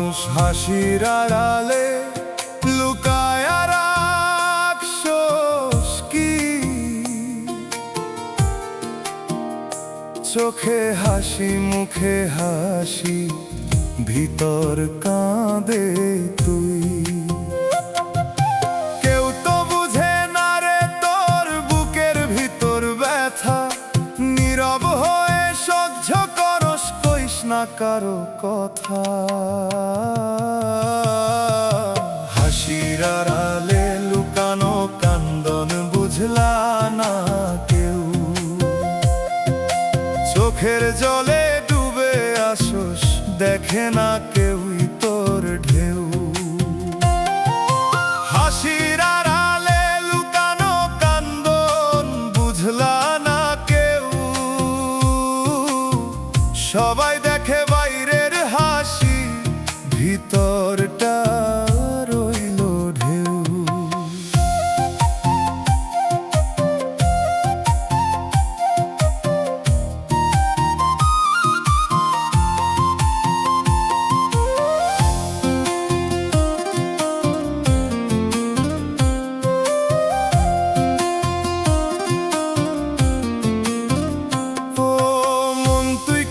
মানুষ হাসির আড়ালে লুকায় রাখছস কি? চোখে হাসি মুখে হাসি ভিতর কাঁদে তুই। কেউ তো বুঝে না রে তোর বুকের ভিতর ব্যথা, নীরব হয়ে সহ্য করস, কইস না কারো কথা। হাসির আড়ালে লুকানো কান্দন বুঝলা না কেউ, চোখের জলে ডুবে আসোস, দেখে না কেউই তোর ঢেউ। হাসির আড়ালে লুকানো কান্দন বুঝলা না কেউ, সবাই দেখে বাইরের হাসি, ভিতরটা রইল ঢেউ।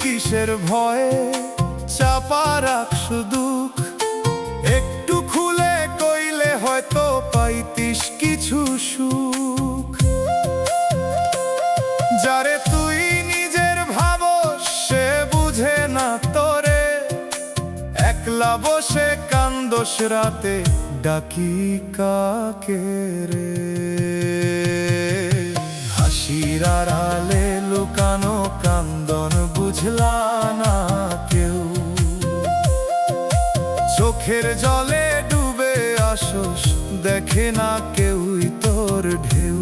কিসের ভয়ে চাপা রাখছ দুঃখ, একটু খুলে কইলে হয়তো পাইতিস কিছু সুখ। যারে তুই নিজের ভাবস সে বুঝে না তোরে, একলা বসে কান্দোস রাতে, ডাকি কাকে রে? হাসির আড়ালে লুকানো কান্দন বুঝলা না কেউ, চোখের জলে ডুবে আসোস, দেখে না কেউই তোর ঢেউ।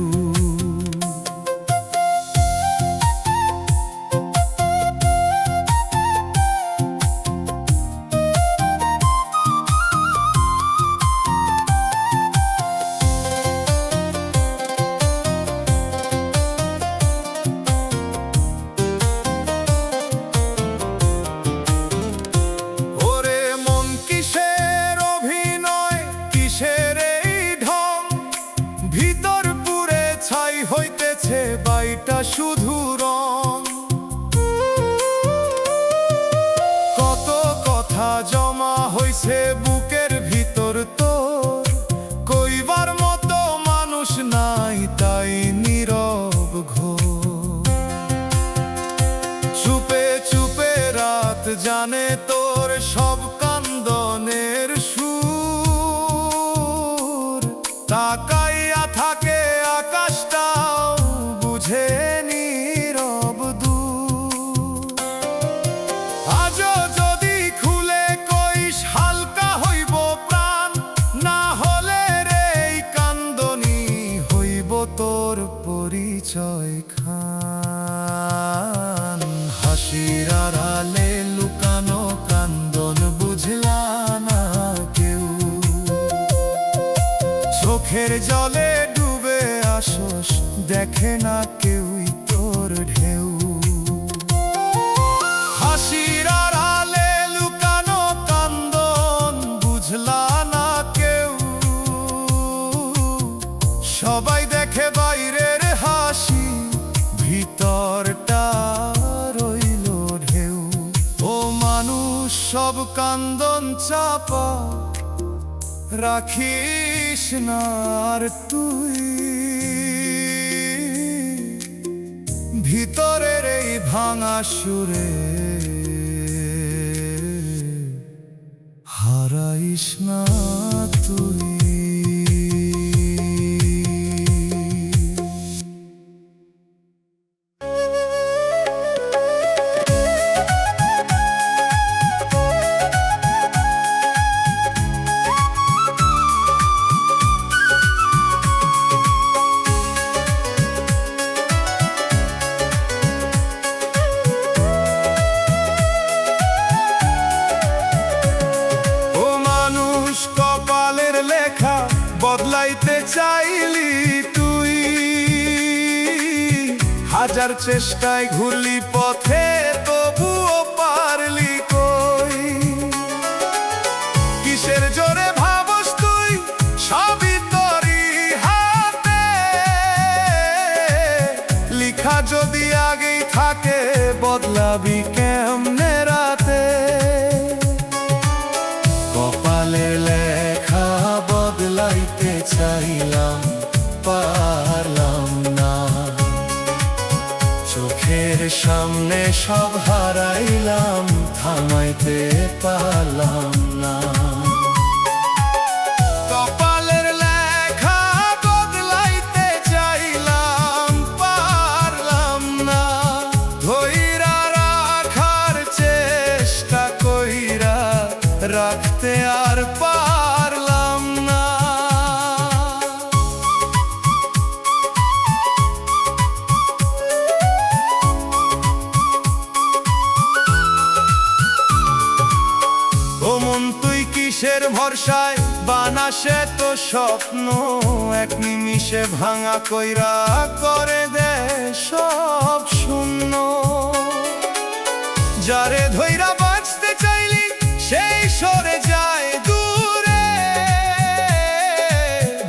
হইতেছে বাইটা শুধু রং, কত কথা জমা হইছে বুকের ভিতর তোর, কইবার মতো মানুষ নাই তাই নীরব ঘোর। চুপে চুপে রাত জানে তোর সব কান্দনের সুর, তাকাইয়া থাকে আকাশটাও বুঝে নীরব দূর। আজও যদি খুলে কইস হালকা হইব প্রাণ, না হলে রে এই কান্দনি হইব তোর পরিচয় খান। হাসির আড়ালে লুকানো কান্দন বুঝলা না কেউ, চোখের জলে ডুবে আসোস, দেখে না কেউই তোর ঢেউ। হাসির আড়ালে লুকানো কান্দন বুঝলা না কেউ, সবাই দেখে বাইরের হাসি, ভিতরটা রইল ঢেউ। ও মানুষ সব কান্দন চাপা রাখিস না আর তুই, ভিতরের এই ভাঙা সুরে হারাইস না তুই। বদলাইতে চাইলি তুই, হাজার চেষ্টায় ঘুরলি পথে, তবুও পারলি কই। সব হারাইলাম, থামাইতে পারলাম না। কপালের লেখা বদলাইতে চাইলাম, পারলাম না। ধইরা রাখার চেষ্টা কইরা রাখতে আর পারলাম না। ও মন তুই কিসের ভরসায় বানাসে তো স্বপ্ন, এক নিমিষে ভাঙা কইরা করে দে সব শূন্য। যারে ধইরা বাঁচতে চাইলি সেই সরে যায় দূরে,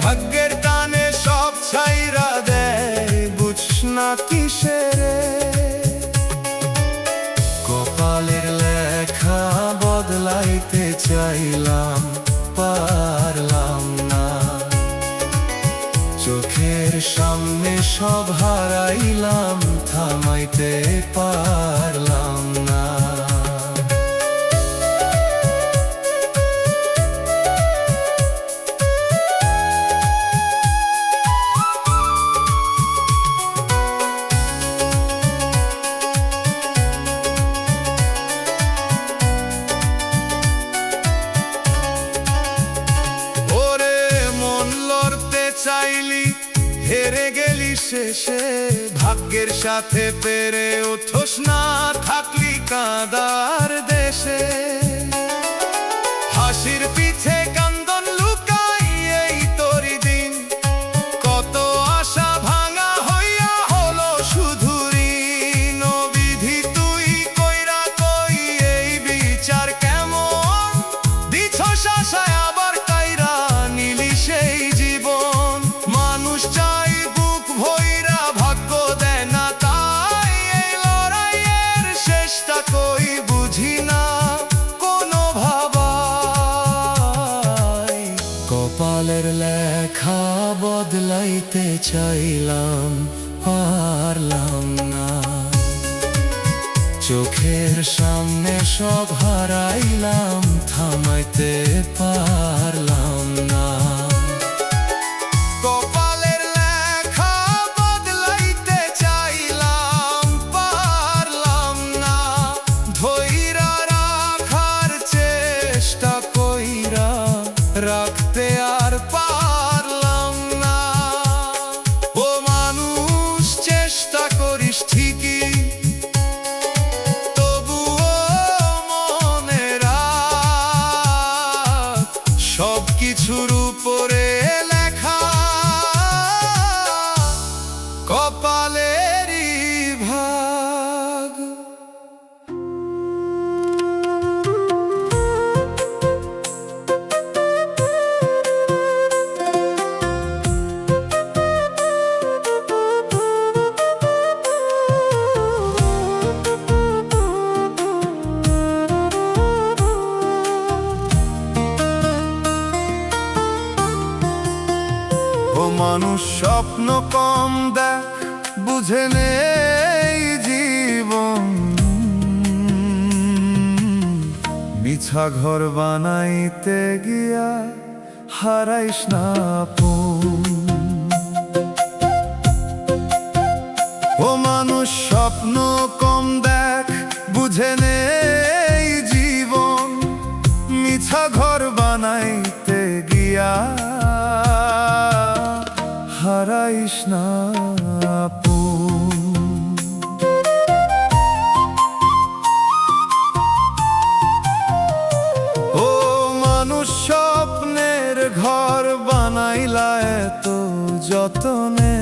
ভাগ্যের টানে সব ছাইরা দেয় বুঝ না কিসেরে। কপালের লেখা বদলাইতে চাইলাম, পারলাম না। চোখের সামনে সব হারাইলাম, থামাইতে পারলাম না। চাইলি হেরে গেলি শেষে, ভাগ্যের সাথে পেরে উঠোস না, থাকলি কাঁদার দেশে। হাসির পিছে কান্দন লুকাই এই তোরি দিন, কত আশা ভাঙা হইয়া হলো শুধু ঋণ। বিধি তুই কইরা কই এই বিচার কেমন, দিছস আশায় আবার কাইরা নিলি সেই জীবন। মানুষ চাই বুক ভইরা, ভাগ্য দেয় না তাই এই লড়াইয়ের শেষটা কই বুঝি না কোনো ভাবাই। কপালের লেখা বদলাইতে চাইলাম, পারলাম না। চোখের সামনে সব হারাইলাম, থামাইতে পারলাম না। কপালের লেখা বদলাইতে চাইলাম, পারলাম না। ধইরা রাখার চেষ্টা কইরা রাখতে আর পারলাম না। ও মানুষ চেষ্টা করিস ঠিকই, তবুও মনে রাখ সবকিছুর উপরে কপালেরই ভাগ। ও মানুষ স্বপ্ন কম দেখ, বুঝে নেই জীবন। মিছা ঘর বানাইতে গিয়া হারাইস না আপন। ও মানুষ স্বপ্ন কম দেখ, বুঝে নেই জীবন। মিছা ঘর বানাইতে গিয়া হারাইস না আপন। ও মানুষ স্বপ্নের ঘর বানাইলা এত যতনে,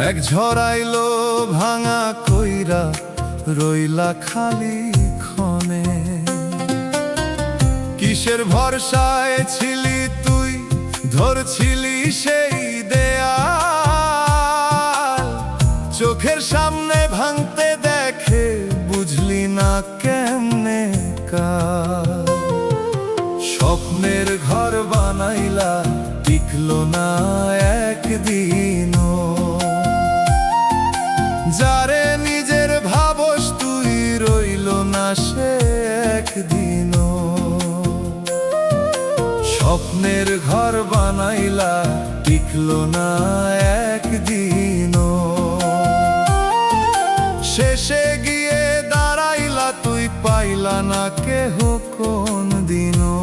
এক ঝড়াইলো ভাঙা কইরা রইলা খালি ক্ষণে। কিসের ভরসায় ছিলি তুই, ধরছিলি সেই দেয়াল। চোখের সামনে ভাঙতে দেখে বুঝলি না কেমনে কার। স্বপ্নের ঘর বানাইলা, টিকলো না একদিনও। যারে স্বপ্নের ঘর বানাইলা টিকলো না একদিনও, শেষে গিয়ে দাঁড়াইলা তুই পাইলা না কেহ কোন দিনও।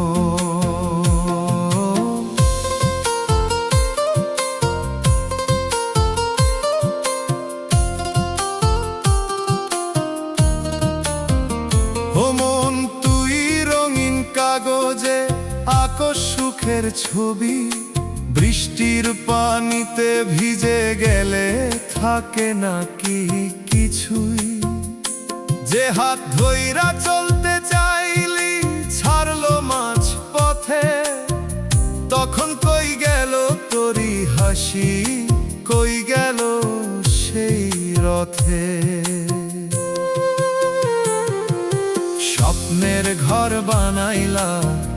ও মন তুই রঙিন কাগজে আঁকো সুখের ছবি, বৃষ্টির পানিতে ভিজে গেলে থাকে নাকি কিছুই। যে হাত ধইরা চলতে চাইলি ছাড়লো মাঝ পথে, তখন কই গেল তোরি হাসি, কই গেল সেই রথে। স্বপ্নের ঘর বানাইলা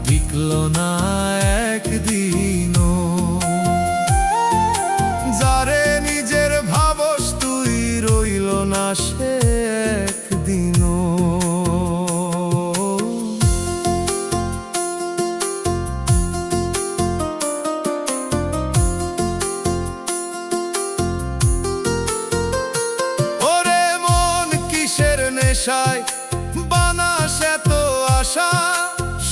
টিকলো না একদিনও, যারে নিজের ভাবস তুই রইল না সে একদিনও। ওরে মন কিসের নেশায় বানাস এত আশা,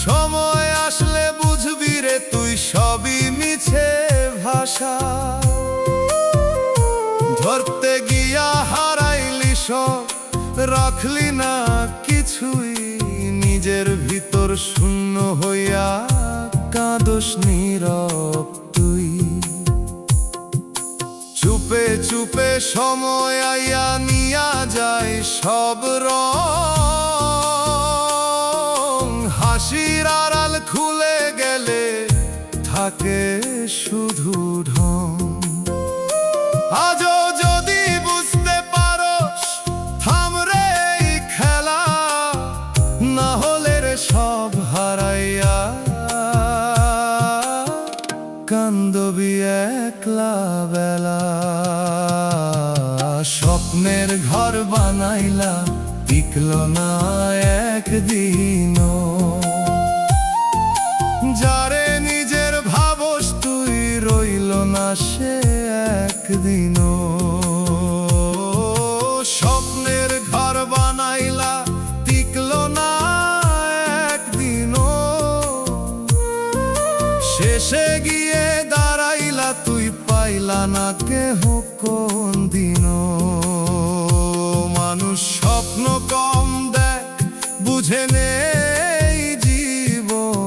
সময় আসলে বুঝবি রে তুই সবই মিছে ভাষা। ধরতে গিয়া হারাইলি সব, রাখলি না কিছুই, নিজের ভিতর শূন্য হইয়া কাঁদস নীরব তুই। চুপে চুপে সময় আইয়া নিয়া যায় সব রং, হাসির আড়াল খুলে গেলে থাকে শুধু ঢং। আজও যদি বুঝতে পারোস থাম রে এই খেলা, না হলে রে সব হারাইয়া কান্দবি একলা বেলা। স্বপ্নের ঘর বানাইলা টিকলো না একদিনও, যারে নিজের ভাবস তুই রইল না সে একদিনও। স্বপ্নের ঘর বানাইলা টিকলো না একদিনও, শেষে গিয়ে দাঁড়াইলা তুই পাইলা না কেহ কোন দিনও। মানুষ স্বপ্ন কম দেখ বুঝে নেই জীবন,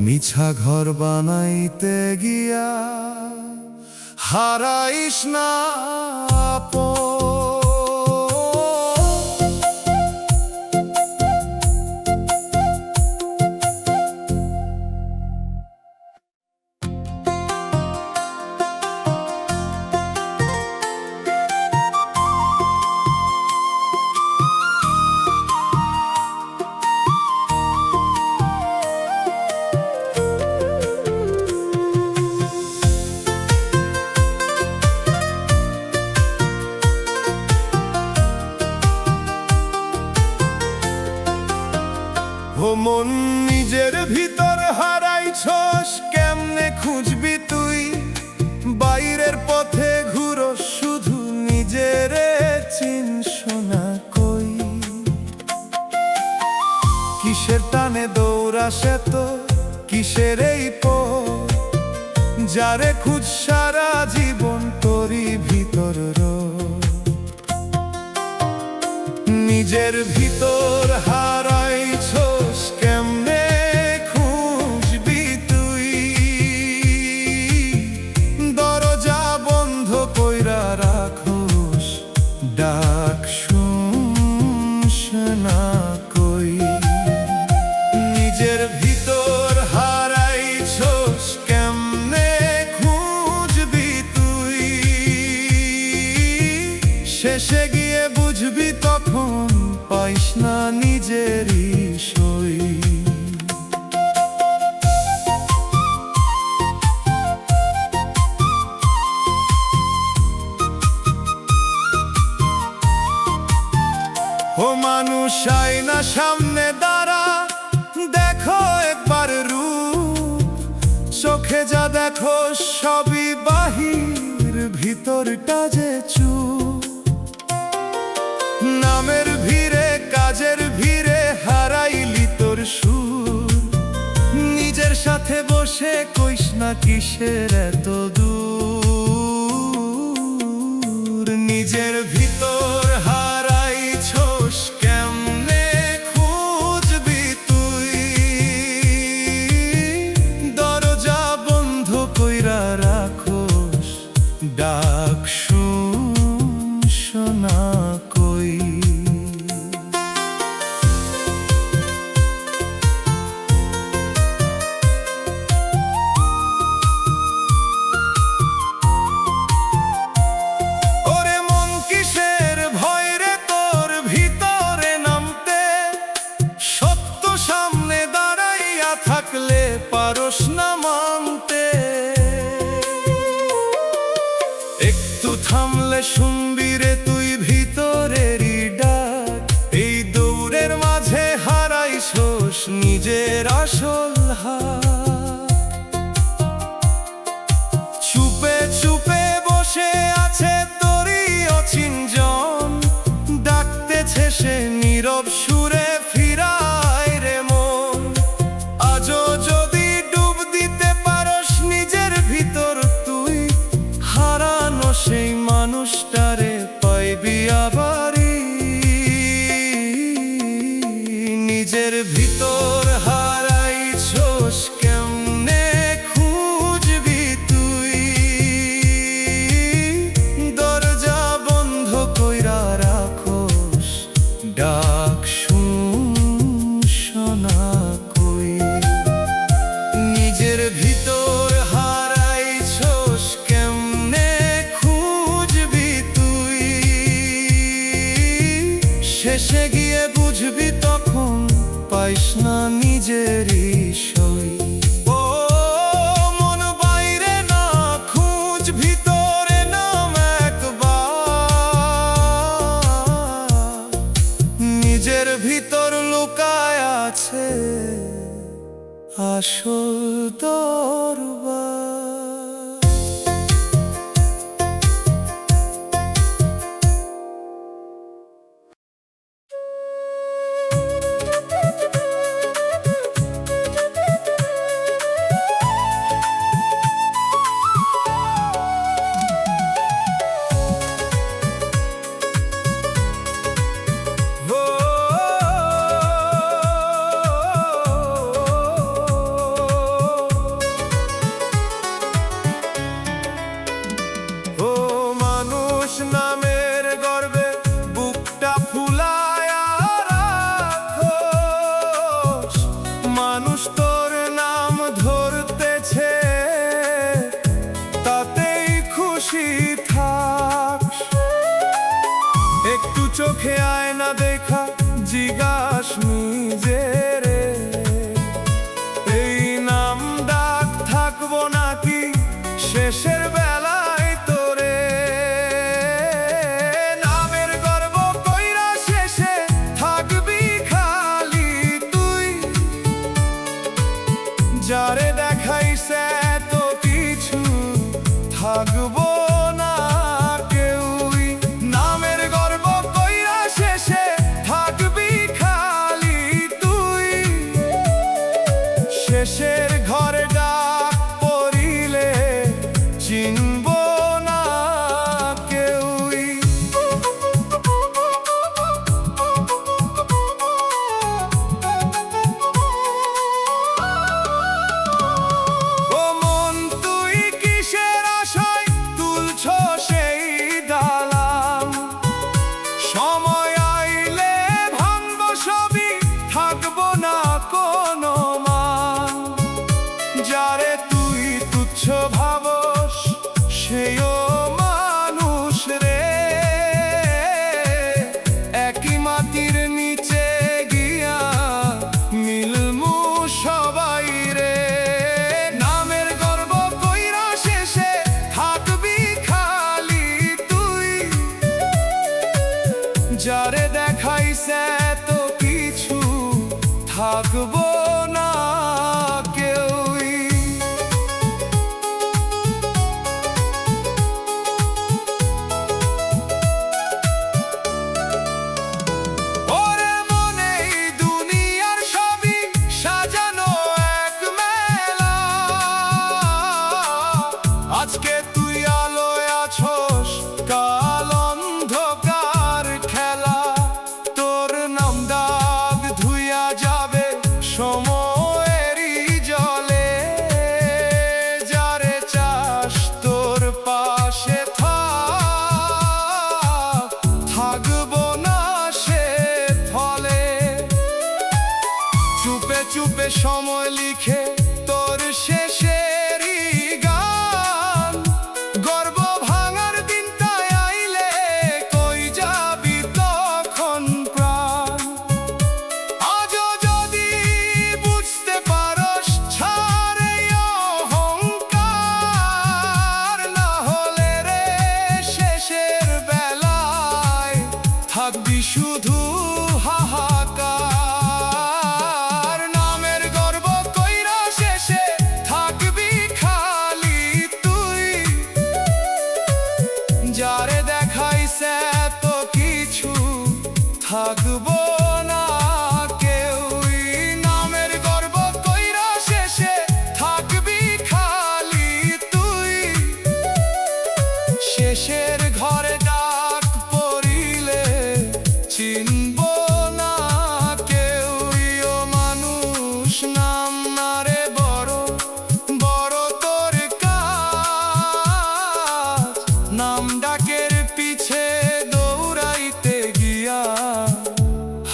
মিছা ঘর বানাইতে গিয়া হারাইস না আপন। ও মন নিজের ভিতর হারাইছস কেমনে খুঁজবি তুই, বাইরের পথে ঘুরো শুধু নিজের চিনস না কই। কিসের টানে দৌড়াস এত, কিসের এই পথ, যারে খুঁজ সারা জীবন তোরই ভিতর রোজ। নিজের ভিতর হারাইছস কেমনে খুঁজবি তুই, দরজা বন্ধ কইরা রাখোস ডাক শুনস না কই। নিজের ভিতর হারাইছস কেমনে খুঁজবি তুই, শেষে গিয়ে বুঝবি তখন পাইস না নিজের চোখে যা দেখো সবই বাহির, ভিতরটা যে চুপ। নামের ভিড়ে কাজের ভিড়ে হারাইলি তোর সুর। নিজের সাথে বসে কইস না কিসের এত দূর। নিজের ভিতর হারাইছস কেমনে খুঁজবি তুই। দরজা বন্ধ কইরা রাখোস, ডাক শোনা কই। থাকলে পারস না মানতে, একটু থামলে শুনবি রে তুই ভিতরেরই ডাক। এই দৌড়ের মাঝে হারাইছস নিজের আসল হাত। চুপে চুপে বসে আছে তোরই অচিনজন, ডাকতেছে সে নীরব সুরে ফিরায় রে মন। আজও যদি ডুব দিতে পারস নিজের ভিতর তুই, হারানো সেই মানুষটারে পাইবি আবারই। নিজের ভিতর হারাইছস কেমনে খুঁজবি তুই। দরজা বন্ধ কইরা রাখোস, ডাক শোনা কই। নিজের ভিতর হারাইছস কেমনে খুঁজবি তুই। শেষে গিয়ে বুঝবি তখন পাইস না নিজেরই সই। ও মন বাইরে না খুঁজ ভিতরে নাম একবার। নিজের ভিতর লুকায় আছে আসল দরবার। নামের গর্বে বুকটা ফুলায়া রাখোস। মানুষ তোর নাম ধরতেছে তাতেই খুশি থাকস। একটু চোখে আয়না দেখা জিজ্ঞাস নিজেরে, এই নাম ডাক থাকবো নাকি শেষের বেলায় তোরে। যারে দেখাইছে এত কিছু থাকবো না কেউই। নামের গর্ব কইরা শেষে থাকবি খালি তুই। শেষের ঘরে ডাক পড়িলে চিনব না কেউই। সময় আইলে ভাঙবো সবই, থাকবো না কোনো মান। সময় লিখে তোর শেষেরই গান। গর্ব ভাঙার দিনটায় আইলে কই যাবি তখন প্রাণ? আজও যদি বুঝতে পারস ছাড় এই অহংকার, না হলে রে শেষের বেলায় থাকবি শুধু হাহাকার। নামের গর্ব কইরা শেষে থাকবি খালি তুই, যারে দেখাইছে এত কিছু থাকবো না কেউই। নামের গর্ব কইরা শেষে থাকবি খালি তুই, শেষের ঘরে ডাক পড়িলে চিনব না কেউই। ও মানুষ নাম না রে বড় বড় তোর কাজ, নাম ডাকের পিছে দৌড়াইতে গিয়া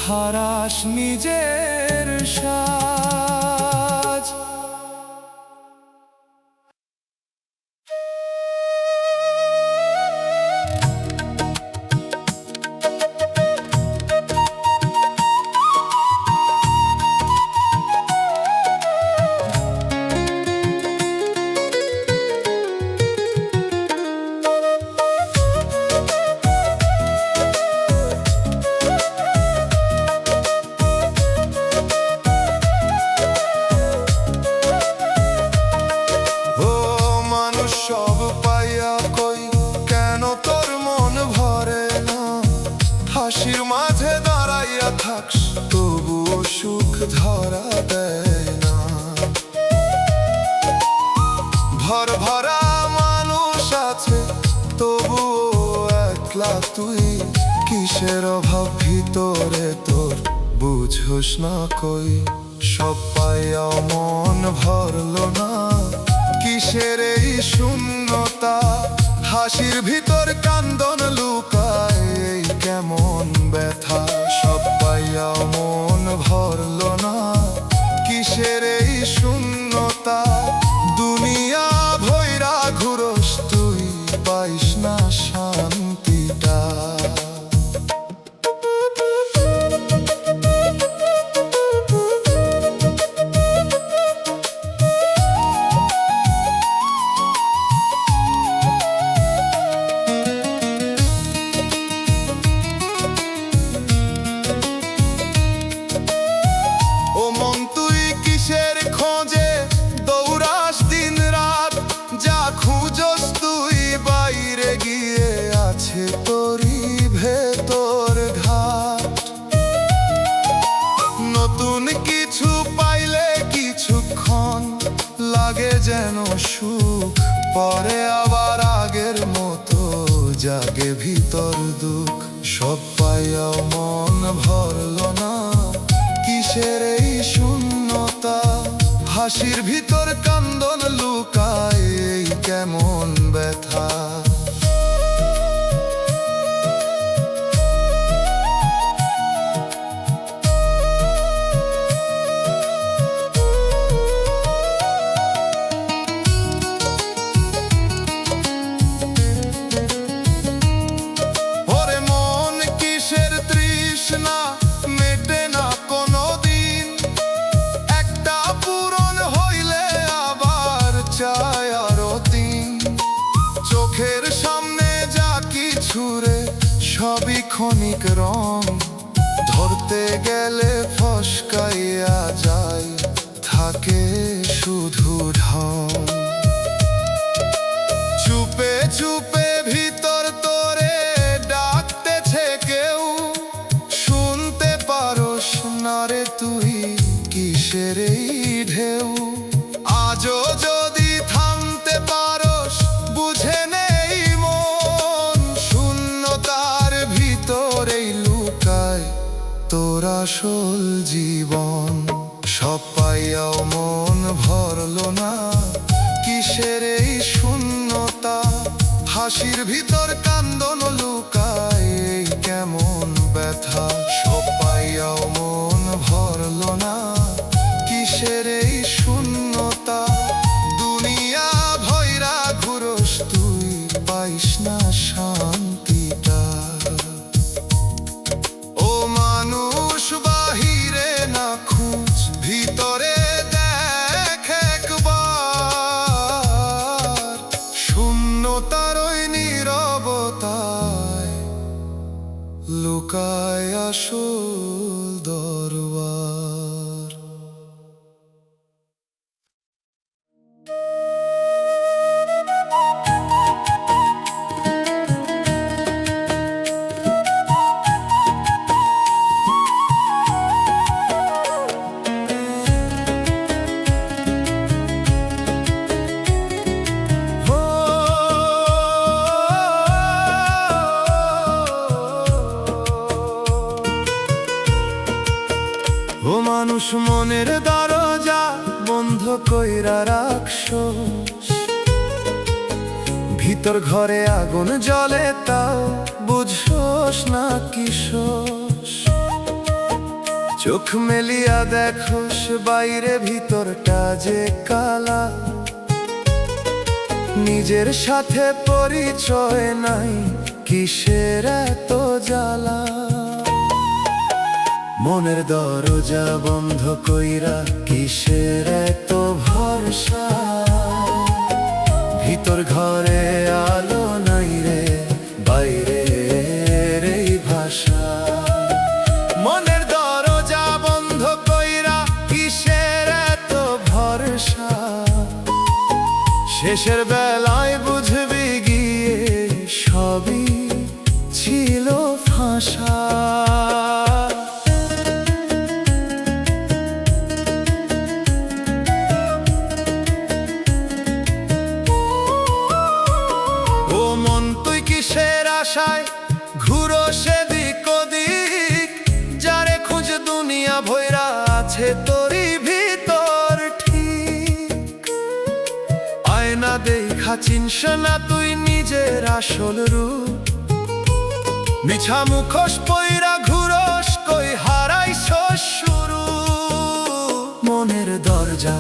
হারাস নিজের সাজ। ও মানুষ সব পাইয়া কই কেন তোর মন ভরে না? হাসির মাঝে দাঁড়াইয়া থাকস তবুও সুখ ধরা দেয় না। ভর ভরা মানুষ আছে তবুও একলা তুই, কিসের অভাব ভিতরে তোর বুঝোস না কই? সব পাইয়াও মন ভরলো না, কিসের এই শূন্যতা? হাসির ভিতর কান্দন লুকায় এই কেমন ব্যথা? সব পাইয়াও মন ভরলো না, কিসের এই শূন্যতা? দুনিয়া ভৈরা ঘুরস তুই, পাইস না শান্তিটা। ও মন তুই কিসের খোঁজে দৌড়াস দিন রাত? যা খুঁজস তুই বাইরে গিয়ে আছে তোরই ভেতর ঘাট। নতুন কিছু পাইলে কিছুক্ষণ লাগে যেন সুখ, পরে আবার আগের মতো জাগে ভিতর দুঃখ। সব পাইয়াও মন ভরলো না, কিসের এই শূন্যতা? হাসির ভিতর কান্দন লুকায় এই কেমন ব্যথা? ওরে মন কিসের তৃষ্ণা মেটে না কোনোদিন? একটা পূরণ হইলে আবার চায় আরো দিন। চোখের সামনে যা কিছু রে সবই ক্ষণিক রং, ধরতে গেলে ফসকাইয়া যায় থাকে শুধু ঢং। চুপে চুপে ভিতর তোরে ডাকতেছে কেউ, শুনতে পারস না রে তুই কিসের এই ঢেউ? আজও যদি থামতে পারস বুঝে নেই মন, শূন্যতার ভিতরেই লুকায় তোর আসল জীবন। সব পাইয়াও মন ভরলো না, কিসের এই শূন্যতা? হাসির ভিতর কান্দন লুকায় এই কেমন ব্যথা? সব পাইয়াও মন ভরলো না, কিসের কিসের এই শূন্যতা? দুনিয়া ভৈরা ঘুরস তুই, পাইস না শান্তিটা। ও মানুষ বাহিরে না খুঁজ, ভিতরে দেখ একবার। শূন্যতার ওই নীরবতায় লুকায় আসল দরবার। ও মানুষ মনের দরজা বন্ধ কইরা রাখছস, ভিতর ঘরে আগুন জ্বলে তাও বুঝছস না কিসস। চোখ মেলিয়া দেখোস বাইরে ভিতরটা যে কালা, নিজের সাথে পরিচয় নাই কিসের এত জ্বালা। মনের দরজা বন্ধ কইরা কিসের এত ভরসা, ভিতর ঘরে আলো নাই রে, বাইরে এই ভাষা। মনের দরজা বন্ধ কইরা কিসের এত ভরসা, শেষের বেলায় বুঝবি গিয়ে সবই ছিল ফাঁসা। কিসের আশায় ঘুরো সেদিক ওদিক, যারে খুঁজ দুনিয়া ভৈরা আছে তোরই ভিতর ঠিক। আয়না দেখা চিনস না তুই নিজের আসল রূপ, মিছা মুখোশ পইরা ঘুরস কই হারাইছস শুরু। মনের দরজা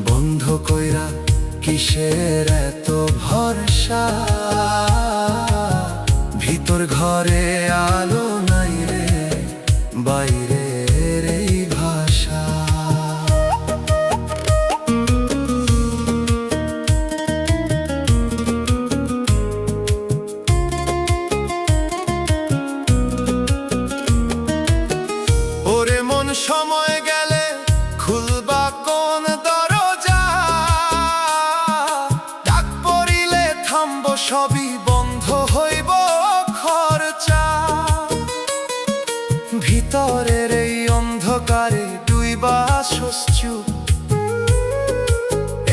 বন্ধ কইরা কিসের এত ভরসা, ভিতর ঘরে আলো নাই রে, বাইরে এই ভাষা। ওরে মন সময় গেলে খুলবা কোন দরজা, ডাক পড়িলে থামবো সবই বন্ধ হইব খরচা। ভিতরের এই অন্ধকারে ডুইবা আসস চুপ,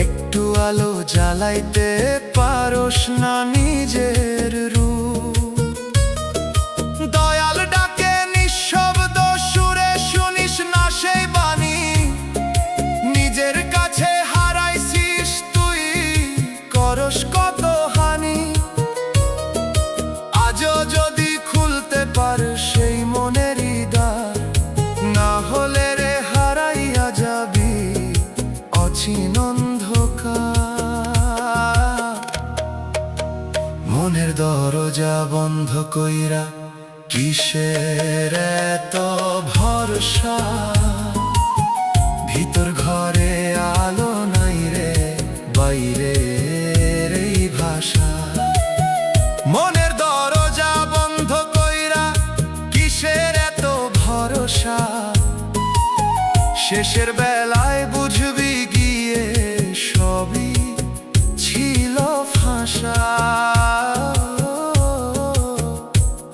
একটু আলো জ্বালাইতে পারস না নিজের রূপ। দয়াল ডাকে নিঃশব্দ সুরে শুনিস না সেই বাণী, নিজের কাছে হারাইছিস তুই করস কত হানি। আজও যদি খুলতে পারস সেই মনেরই দ্বার, না হলে রে হারাইয়া যাবি অচিন অন্ধকার। মনের দরজা বন্ধ কইরা কিসের এত ভরসা, ভিতর ঘরে আলো নাই রে, বাইরে এই ভাষা। মনের দরজা বন্ধ কইরা কিসের এত ভরসা, শেষের বেলায় বুঝবি গিয়ে সবই ছিল ফাঁসা।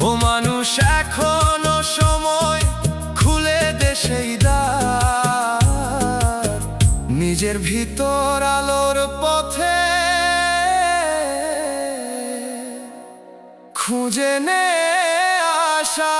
ও মানুষ এখনো সময় খুলে দে সেই দ্বার, নিজের ভিতর আলোর পথে খুঁজে নে আশা।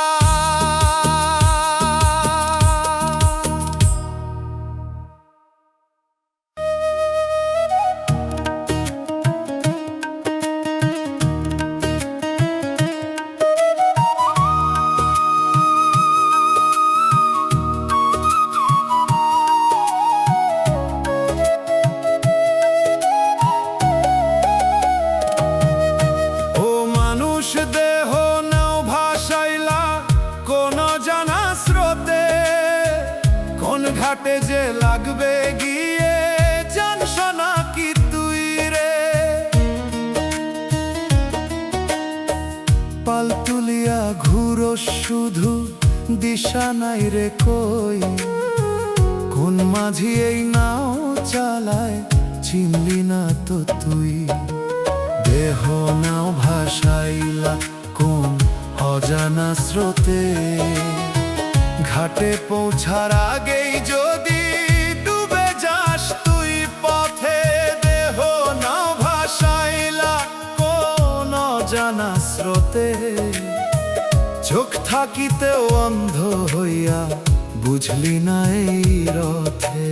ঘাটে যে লাগবে গিয়ে জানস না কি তুই রে? পাল তুলিয়া ঘুরো শুধু, দিশা নাই রে কই। কোন মাঝি এই নাও চালায় চিনলি না তো তুই? দেহ নাও ভাসাইলা কোন অজানা স্রোতে, ঘাটে পৌঁছার আগেই যদি ডুবে যাস তুই পথে। দেহ নাও ভাসাইলা কোন অজানা স্রোতে, চোখ থাকিতেও অন্ধ হইয়া বুঝলি না এই রথে।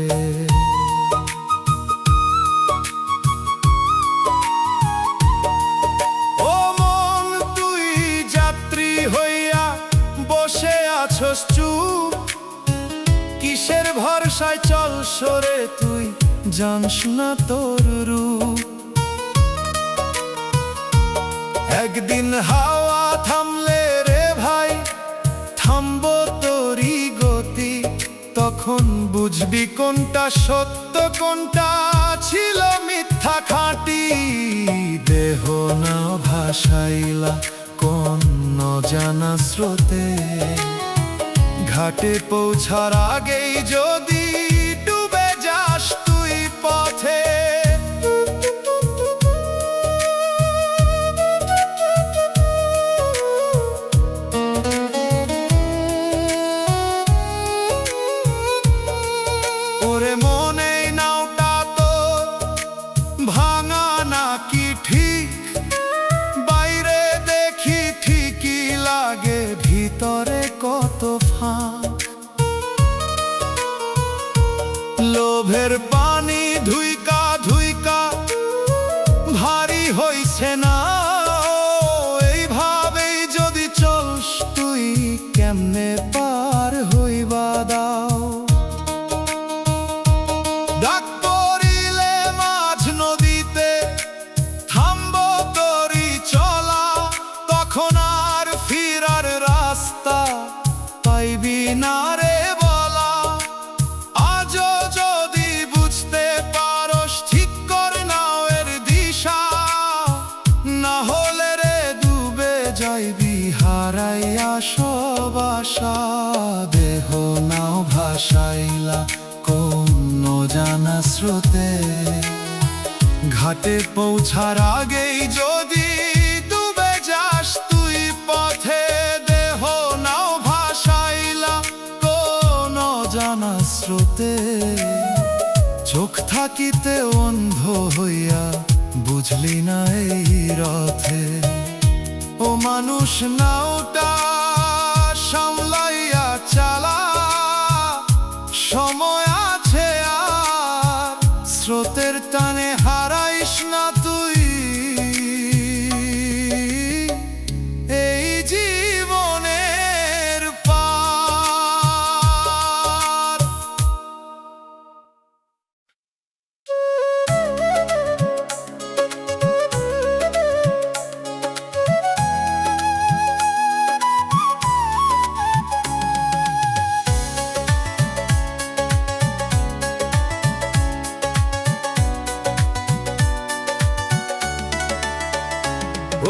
ও মন তুই যাত্রী হইয়া বসে আছস চুপ, কিসের ভরসায় চল সরে তুই জানস না তোর রূপ। একদিন হাওয়া থামলে রে ভাই থামবো তোরই গতি, তখন বুঝবি কোনটা সত্য কোনটা ছিল মিথ্যা খাঁটি। দেহ না ভাসাইলা কোন অজানা স্রোতে, ঘাটে পৌঁছার আগেই যদি ডুবে যাস তুই পথে। ওরে মনে নাওটা তো ভাঙা নাকি ঠিক? বাইরে দেখি ঠিকই লাগে, ভিতরে কত ফাঁক। লোভের পানি ধুইকা ধুইকা ভারী হইছে না, এইভাবেই যদি চলস তুই কেমনে পার হইবা দাও। ডাক পড়িলে মাঝ নদীতে থামবো তোরই চলা, তখন আর ফিরার রাস্তা পাইবি না রে বলা। আজও যদি বুঝতে পারস ঠিক করে নাও এর দিশা, না হলে রে ডুবে যাইবি হারাইয়া সব আশা। দেহ নাও ভাসাইলা কোন অজানা স্রোতে, ঘাটে পৌঁছার আগেই যদি ডুবে যাস তুই পথে। দেহ নাও ভাসাইলা কোন অজানা স্রোতে, চোখ থাকিতে অন্ধ হইয়া বুঝলি না এই রথে। ও মানুষ নাওটা সামলাইয়া চালা, সময় আছে আর স্রোতের টানে হারাইস না তুই এই জীবনের পার।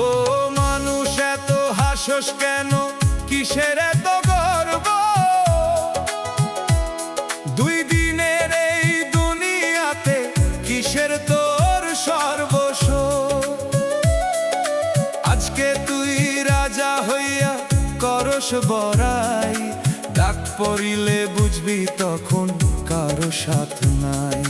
ও মানুষ এত হাসস কেন, কিসের এত গর্ব? দুই দিনের এই দুনিয়াতে কিসের তোর সর্বস্ব? আজকে তুই রাজা হইয়া করস বড়াই, ডাক পড়িলে বুঝবি তখন কারো সাথ নাই।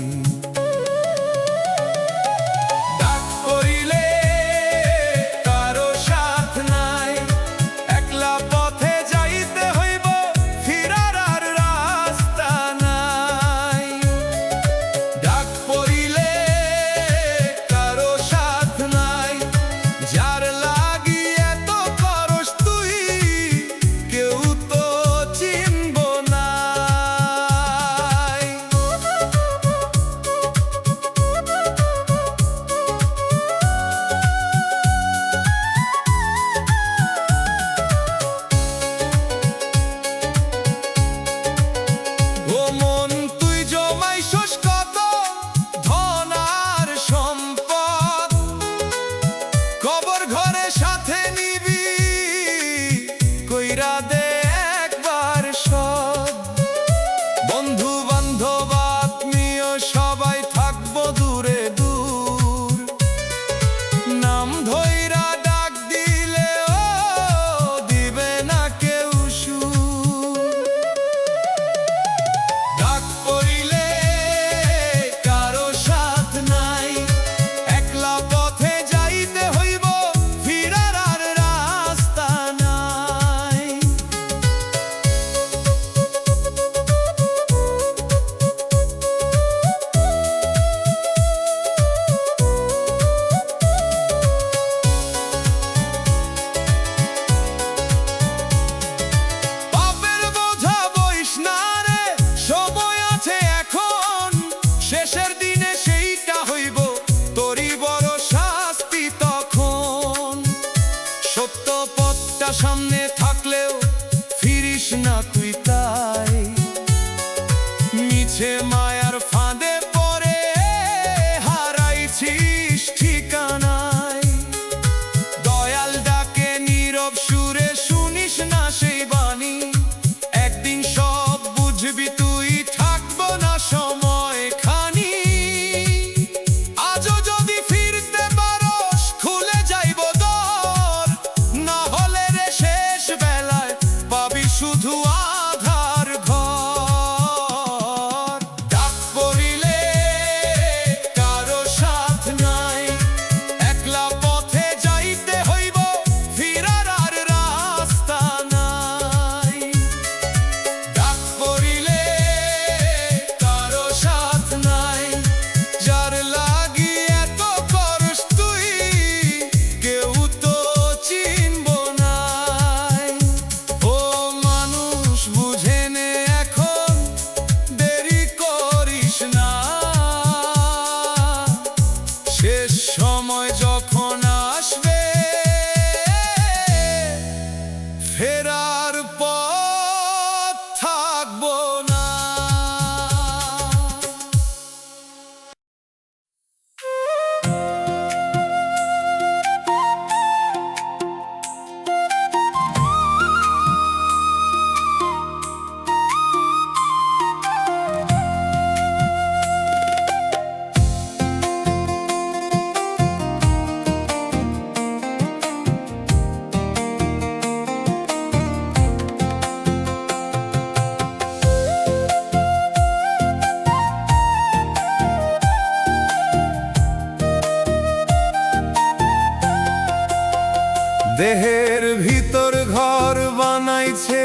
দেহের ভিতর ঘর বানাইছে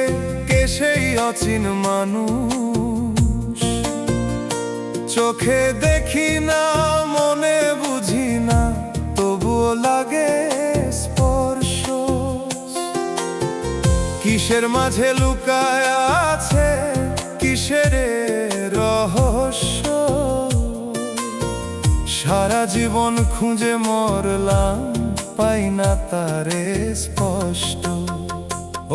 কে সেই অচিন মানুষ। চোখে দেখি না, মনে বুঝি না, তবুও লাগে স্পর্শ। কিসের মাঝে লুকায় আছে কিসের রহস্য। সারা জীবন খুঁজে মরলাম, পাই না তারে স্পষ্ট।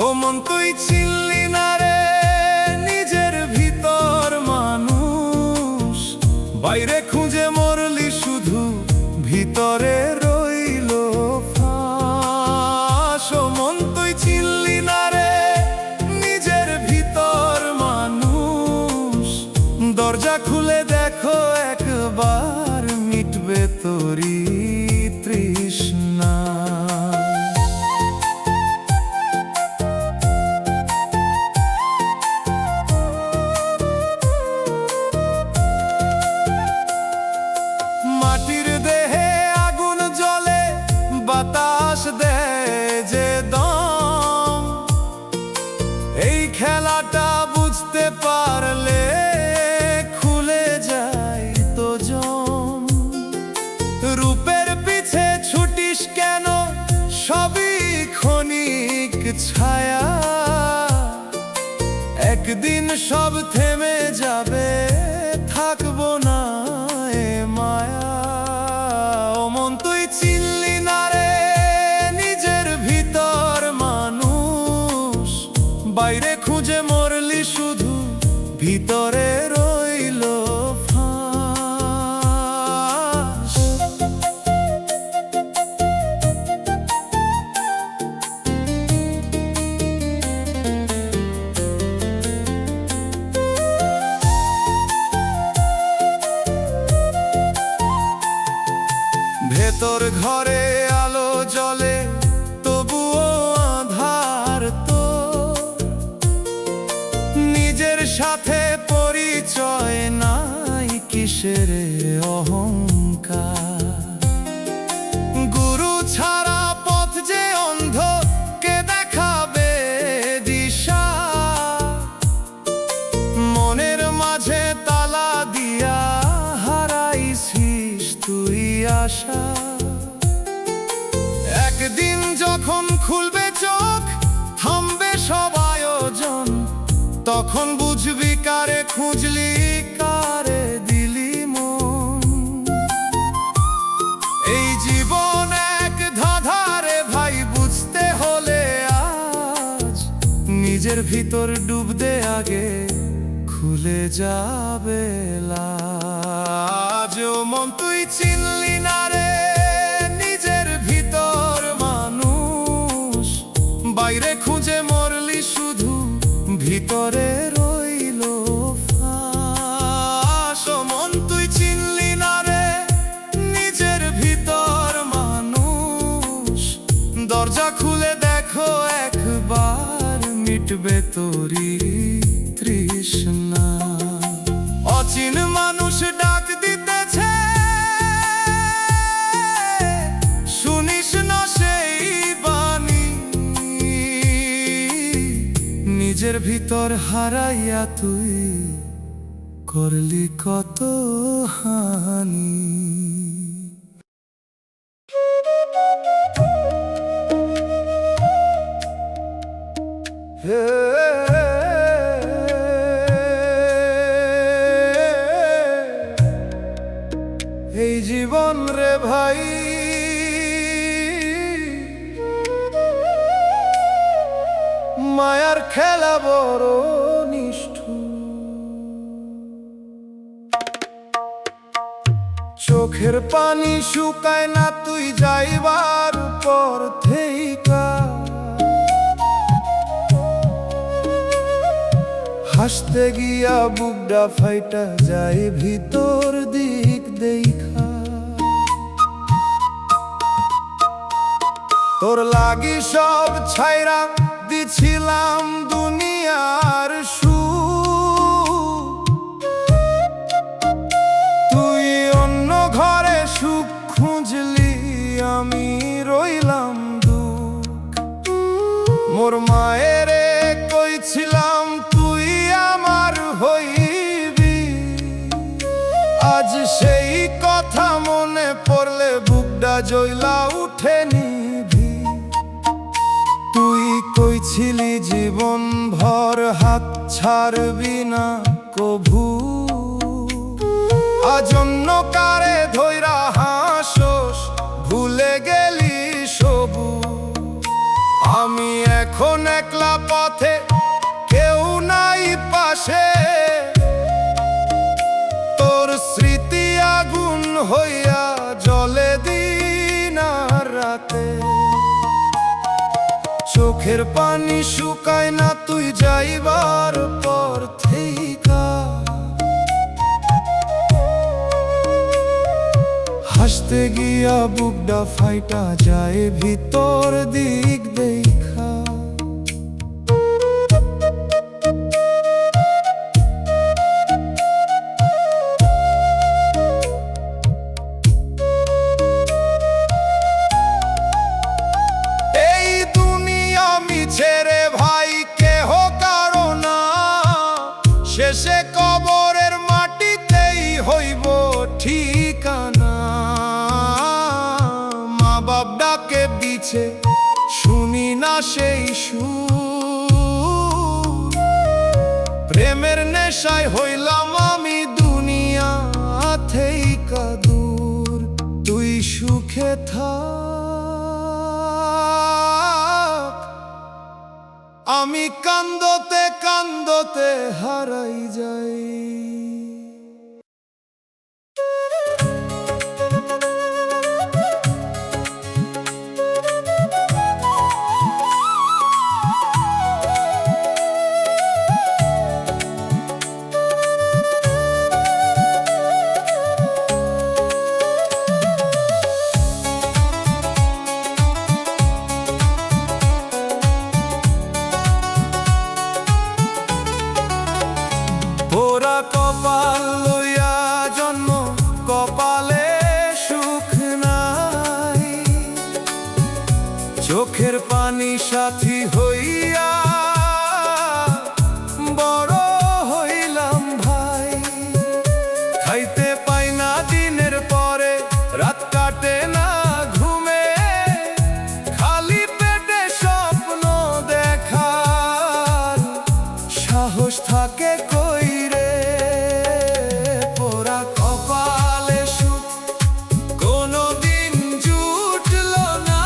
ও মন তুই চিনলি না রে নিজের ভিতর মানুষ। বাইরে খুঁজে মরলি শুধু, ভিতরে রইল ফাঁস। ও মন তুই চিনলি না রে নিজের ভিতর মানুষ। দরজা খুলে দেখো একবার, মিটবে তোরি তৃষ্ণা। মাটির দেহে আগুন জ্বলে, বাতাস দেয় যে দম। এই খেলাটা বুঝতে পারলে খুলে যায় তো জম। রূপের পিছে ছুটিস কেন, সবই ক্ষণিক ছায়া। একদিন সব থেমে যাবে, থাকবো না এ মায়া। ও মন তুই চিনলি না রে নিজের ভিতর মানুষ। বাইরে খুঁজে মরলি শুধু, ভিতরে রইল ফাঁস। ভেতর ঘরে আলো জ্বলে, তবুও আঁধার তো। নিজের সাথে পরিচয় নাই, কিসের অহংকার। গুরু ছাড়া পথ যে অন্ধ, কে দেখাবে দিশা। মনের মাঝে তালা দিয়া হারাইছিস তুই আশা। একদিন যখন খুলবে চোখ, থামবে সব আয়োজন। তখন বুঝবি কারে খুঁজলি, কারে দিলি মন। এই জীবন এক ধাঁধারে ভাই, বুঝতে হলে আজ নিজের ভিতর ডুব দে আগে, খুলে যাবে লাজ। ও মন তুই চিনলি না রে নিজের ভিতর মানুষ। বাইরে খুঁজে মরলি শুধু, ভিতরে রইল ফাঁস। ও মন তুই চিনলি না রে নিজের ভিতর মানুষ। দরজা খুলে দেখো একবার, মিটবে তোরি তৃষ্ণা। অচিন মানুষ ডাক দিতেছে, শুনিস না সেই বাণী। নিজের ভিতর হারাইয়া তুই করলি কত হানি। এই জীবন রে ভাই, মায়ার খেলা বড় নিষ্ঠুর। চোখের পানি শুকায় না তুই যাইবার পর থেইকা। হাসতে গিয়া বুকডা ফাইটা যায় ভিতর দিক দেখা। তোর লাগি সব ছাইরা দিছিলাম দুনিয়ার সুখ। তুই অন্য ঘরে সুখ খুঁজলি, আমি রইলাম দুঃখ। আজ সেই কথা মনে পড়লে বুকটা জ্বলা উঠে নিভি। তুই কইছিলি জীবন ভর হাত ছাড়বি না কভু, আজ অন্য কারে ধইরা হাসোস ভুলে গেলি সবু। আমি এখন একলা পথে, কেউ নাই পাশে, তোর স্মৃতি আগুন হইয়া জ্বলে দিন আর রাতে। চোখের পানি শুকায় না তুই যাইবার পর থেইকা, হাসতে গিয়া বুকটা ফাইটা যায় ভিতর দিক দেখা। ছেড়ে ভাই কেহ কারো না, শেষে কবরের মাটিতেই হইব ঠিকানা। মা বাপ ডাকে বিছে শুনি না সেই সুর, প্রেমের নেশায় হইলাম আমি দুনিয়া থেইকা দূর। তুই সুখে থাক, আমি কান্দতে কান্দতে হারাই যাই। পোড়া কপাল লইয়া জন্ম, কপালে সুখ নাই, চোখের পানি সাথী হইয়া বড় হইলাম ভাই। খাইতে পাই না দিনের পরে, রাত কাটে না ঘুমে, খালি পেটে স্বপ্ন দেখার সাহস থাকে কই রে। পোড়া কপালে সুখ কোনদিন জুটল না,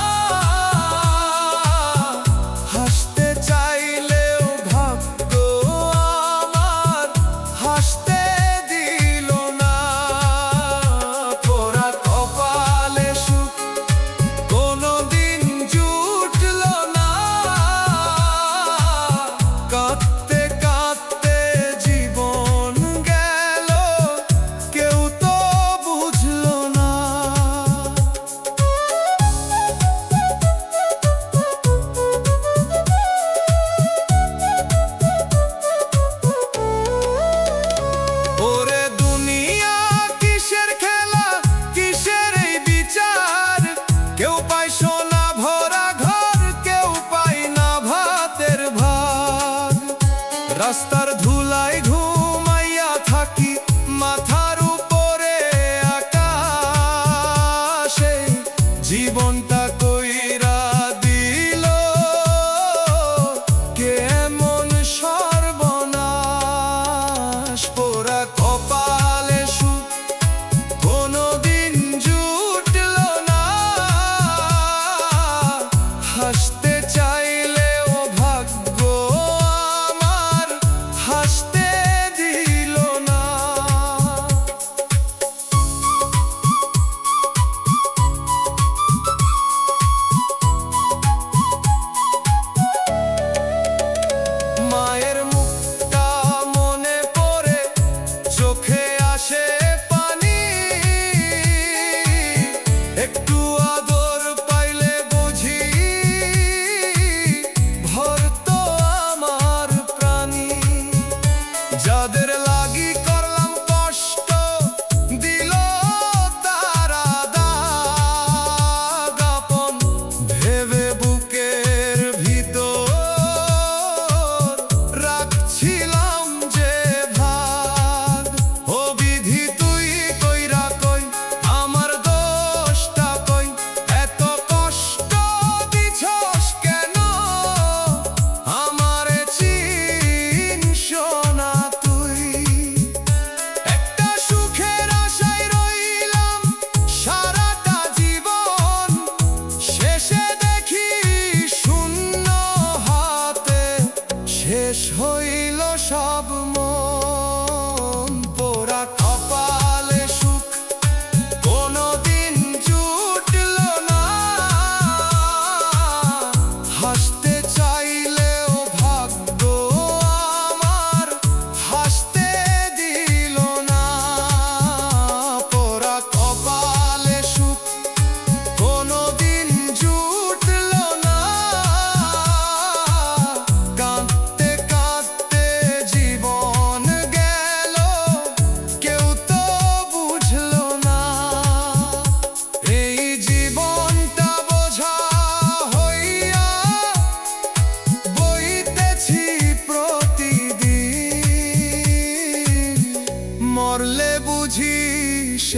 হাসতে চাইলেও ভাগ্য আমার হাসতে দিল না। পোড়া কপালে সুখ কোনদিন জুটল না, কাঁদতে কাঁদতে জীবন গেল, কেউ তো বুঝল না। ওরে দুনিয়া কিসের খেলা, কিসের এই বিচার, কেউ পায় সোনা ভরা ঘর, কেউ পায় না ভাতের ভাগ। রাস্তার ধুলায় ঘুমাইয়া থাকি, মাথার উপরে আকাশে জীবনটা কইরা দিল কেমন সর্বনাশ। পোড়া কপালে সুখ কোনদিন জুটল না, হাসতে চাইলেও ভাগ্য আমার হাসতে দিল না।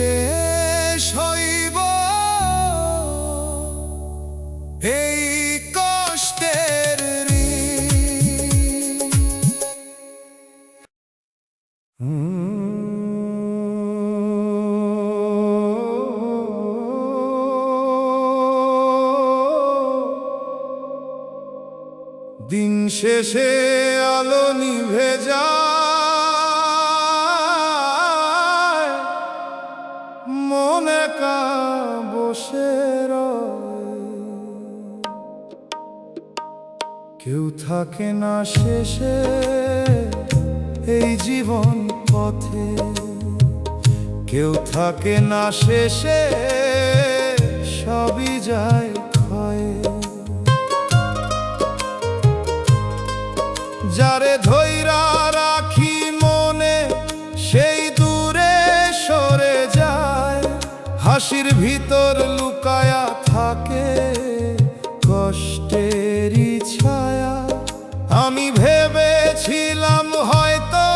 শেষ হইব এই কষ্টের দিন শেষে আলো নিভে যায়, মন একা বসে রয়, কেউ থাকে না শেষে এই জীবন পথে, কেউ থাকে না শেষে, সবই যায় ক্ষয়ে। যারে ধৈরা রাখি মনে সেই দূরে সরে যায়, হাসির ভিতর লুকায়া থাকে কষ্টেরই ছায়া। আমি ভেবেছিলাম হয়তো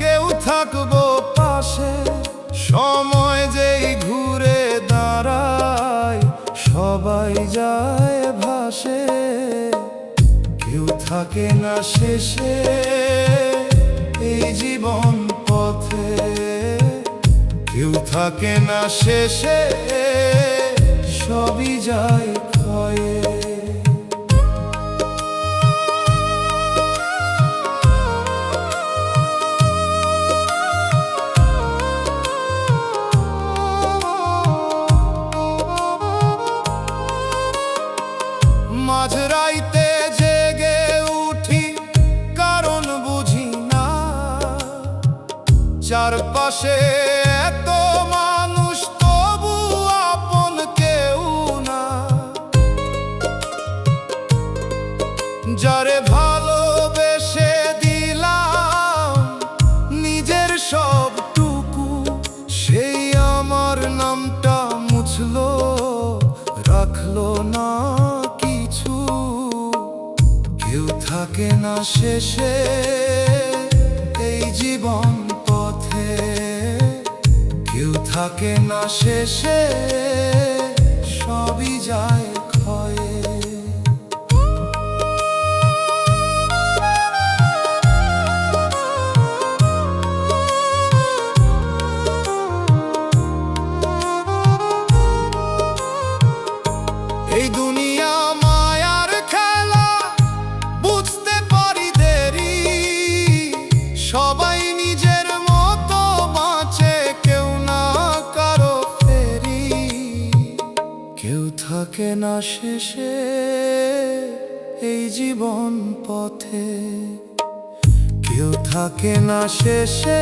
কেউ থাকবো পাশে, সময় যেই ঘুরে দাঁড়ায় সবাই যায় ভাসে। কেউ থাকে না শেষে এই জীবন পথে, কেউ থাকে না শেষে, সবই যায় ক্ষয়ে। মাঝরাইতে জেগে উঠি কারণ বুঝি না, চারপাশে এত মানুষ তবু আপন কেউ না। যারে ভালোবেসে দিলাম নিজের সবটুকু, সেই আমার নামটা মুছলো, রাখলো না কিছু। কেউ থাকে না শেষে এই জীবন পথে, কেউ থাকে না শেষে, সবই যায় ক্ষয়ে। এই দুনিয়া মায়ার খেলা, বুঝতে পারি দেরি, সবাই নিজের মতো বাঁচে, কেউ না কারো ফেরি। কেউ থাকে না শেষে এই জীবন পথে, কেউ থাকে না শেষে,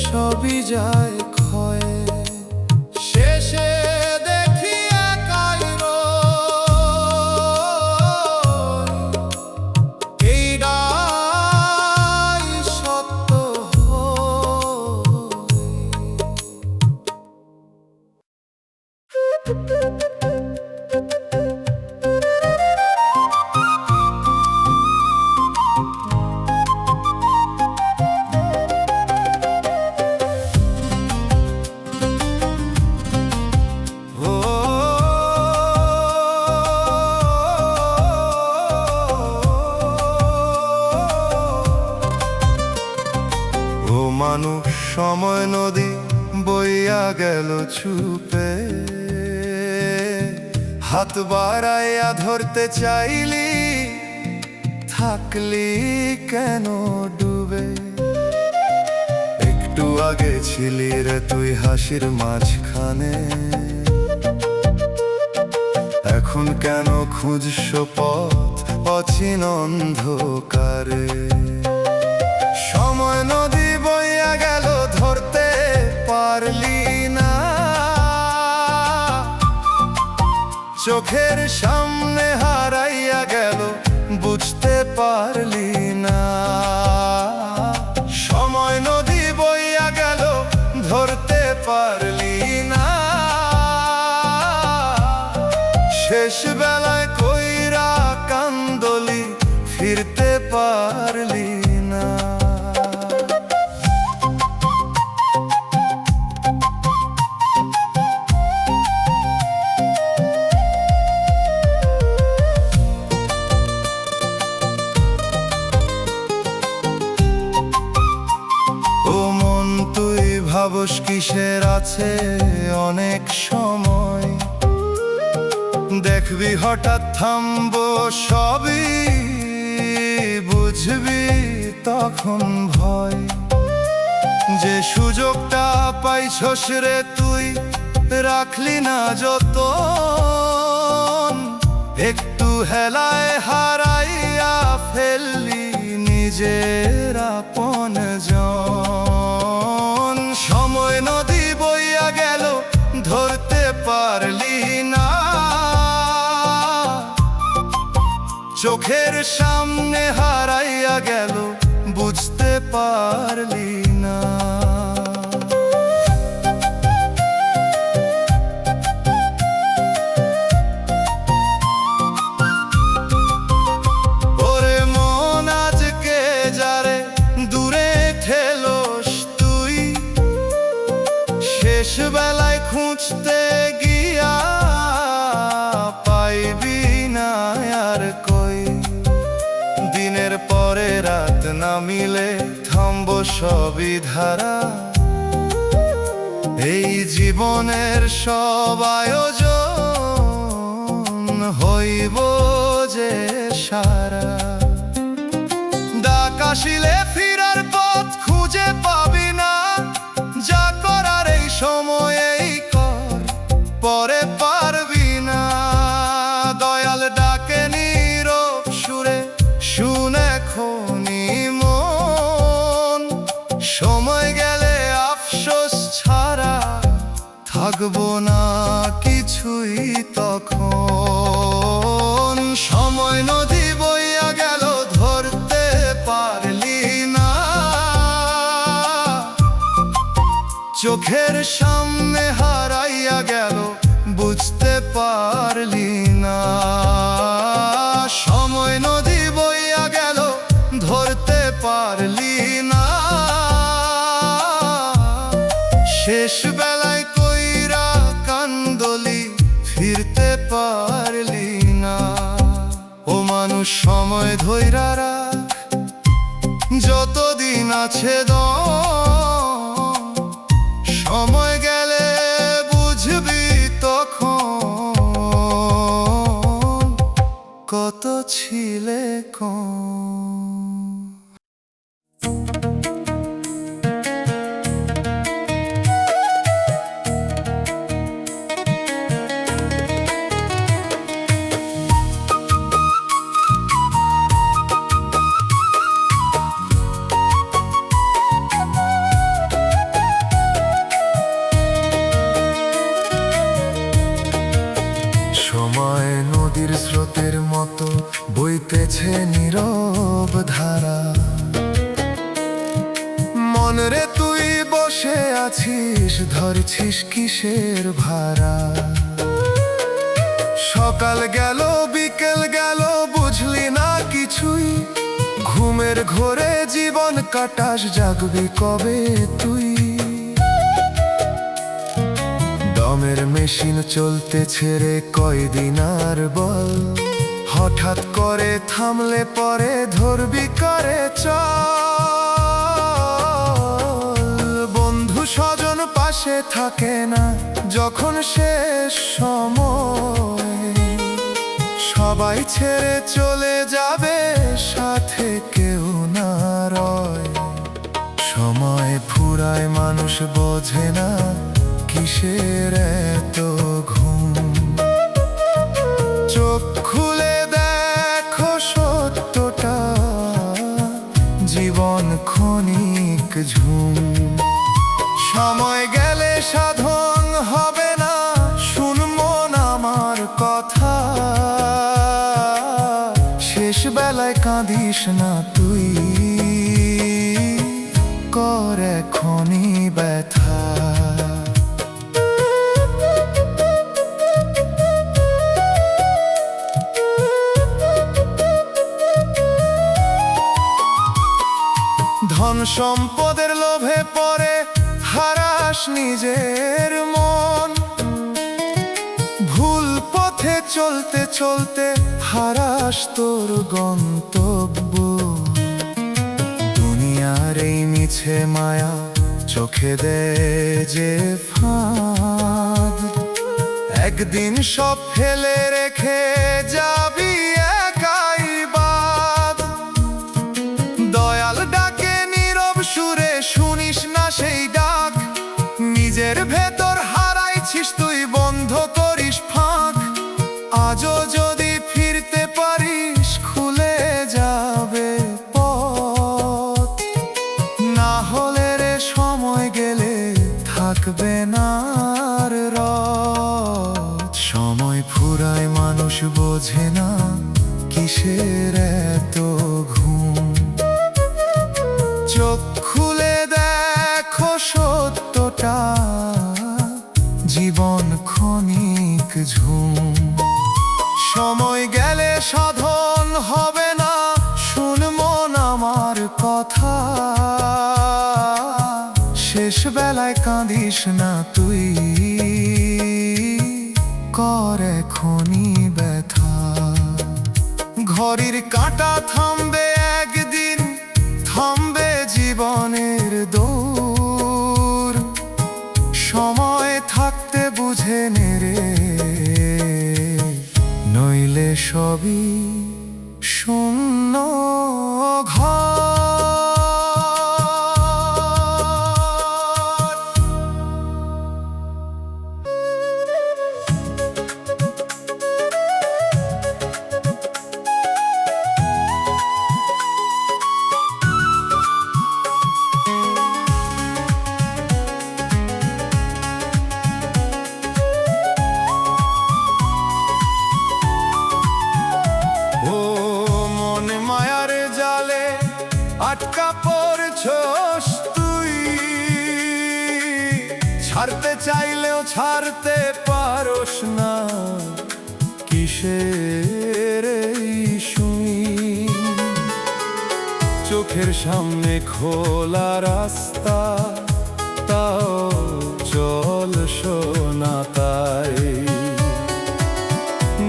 সবই যায় ক্ষয়ে। শেষে দেখি একাই রই, এইটাই সত্য মানুষ সময় নদী বইয়া গেল ছুপে, হাত বাড়াইয়া ধরতে চাইলি, থাকলি কেন ডুবে। একটু আগে ছিলি রে তুই হাসির মাঝখানে, এখন কেন খুঁজছো পথ অচিন অন্ধকারে। সময় নদী বইয়া গেল ধরতে পারলি না, চোখের সামনে হারাইয়া গেল বুঝতে পারলি না। সময় নদী বইয়া গেল ধরতে পারলি না, শেষ বেলায় কইরা কান্দলি ফিরতে পারলি না। কিসের আছে অনেক সময়, দেখবি হঠাৎ থামবো সবই বুঝবি তখন ভয়। যে সুযোগটা পাইছস রে তুই রাখলি না যতন, একটু হেলায় হারাইয়া ফেললি নিজের আপন জন। সময় নদী বইয়া গেল ধরতে পারলি না, চোখের সামনে হারাইয়া গেল বুঝতে পারলি না। ওরে মন আজকে যারে দূরে ঠেলোস তুই, শেষ বেলায় খুঁজতে গিয়া পাইবি না আর কই। দিনের পরে রাত না মিলে থামবো সবই ধারা, এই জীবনের সব আয়োজন হইব যে সারা। ডাক আসিলে ফিরার পথ খুঁজে পাবি না, যা করার এই সময়েই কর, পরে পারবি না। দয়াল ডাকে নীরব সুরে শুনে খনি মন, সময় গেলে আফসোস ছাড়া থাকবো না কিছুই তখন। সময় নদী বইয়া গেল ধরতে পারলি না, চোখের সামনে হারাইয়া গেল বুঝতে পারলি না। সময় নদী বইয়া গেল ধরতে পারলি না, শেষ বেলায় কইরা কান্দলি ফিরতে পারলি না। ও মানুষ সময় ধইরা রাখ যতদিন আছে দম, সময় গেলে বুঝবি তখন কত ছিলে কম। সময় নদীর স্রোতের মতো বইতেছে নীরব ধারা, মনরে তুই বসে আছিস ধরছিস কিসের ভাড়া। সকাল গেল বিকেল গেল বুঝলি না কিছুই, ঘুমের ঘোরে জীবন কাটাস জাগবি কবে তুই। দমের মেশিন চলতেছে রে কয়দিন আর বল, হঠাৎ করে থামলে পরে ধরবি করে চল। বন্ধু স্বজন পাশে থাকে না যখন শেষ সময়, সবাই ছেড়ে চলে যাবে সাথে কেউ না রয়। সময় ফুরায় মানুষ বোঝে না কিসের এত ঘুম, চোখ খুলে দেখো সত্যটা জীবন ক্ষণিক ঝুম। সময় গেলে সাধন হবে না শুন মন আমার কথা, শেষ বেলায় কাঁদিস না তুই কর এখনই ব্যথা। ধন সম্পদের লোভে পড়ে হারাস নিজের মন, ভুল পথে চলতে চলতে হারাস তোর গন্তব্য। দুনিয়ার এই মিছে মায়া চোখে দে যে ফাঁদ, একদিন সব ফেলে রেখে যাবি একাই বাদ। দয়াল ডাকে নীরব সুরে, শুনিস না সেই ডাক, নিজের ভেতর হারাইছিস তুই, বন্ধ করিস ফাঁক। আজও যদি ফিরতে পারিস খুলে যাবে পথ, না হলে রে সময় গেলে থাকবে না আর রথ। সময় ফুরায় মানুষ বোঝে না কিসের এত ঘুম, চোখ খুলে দেখো সত্যটা, জীবন ক্ষণিক ঝুম। সময় গেলে সাধন হবে না, শুন মন আমার কথা, শেষ বেলায় কাঁদিস না তুই, কর এখনই ব্যথা। ঘড়ির কাঁটা থামবে একদিন, থামবে জীবনের দৌড়, সময় থাকতে বুঝে নে রে, নইলে সবই শূন্য ঘর। আটকা পড়ছস তুই, ছাড়তে চাইলেও ছাড়তে পারস না, কিসের এই শুই। চোখের সামনে খোলা রাস্তা, তাও চল শোনা তাই,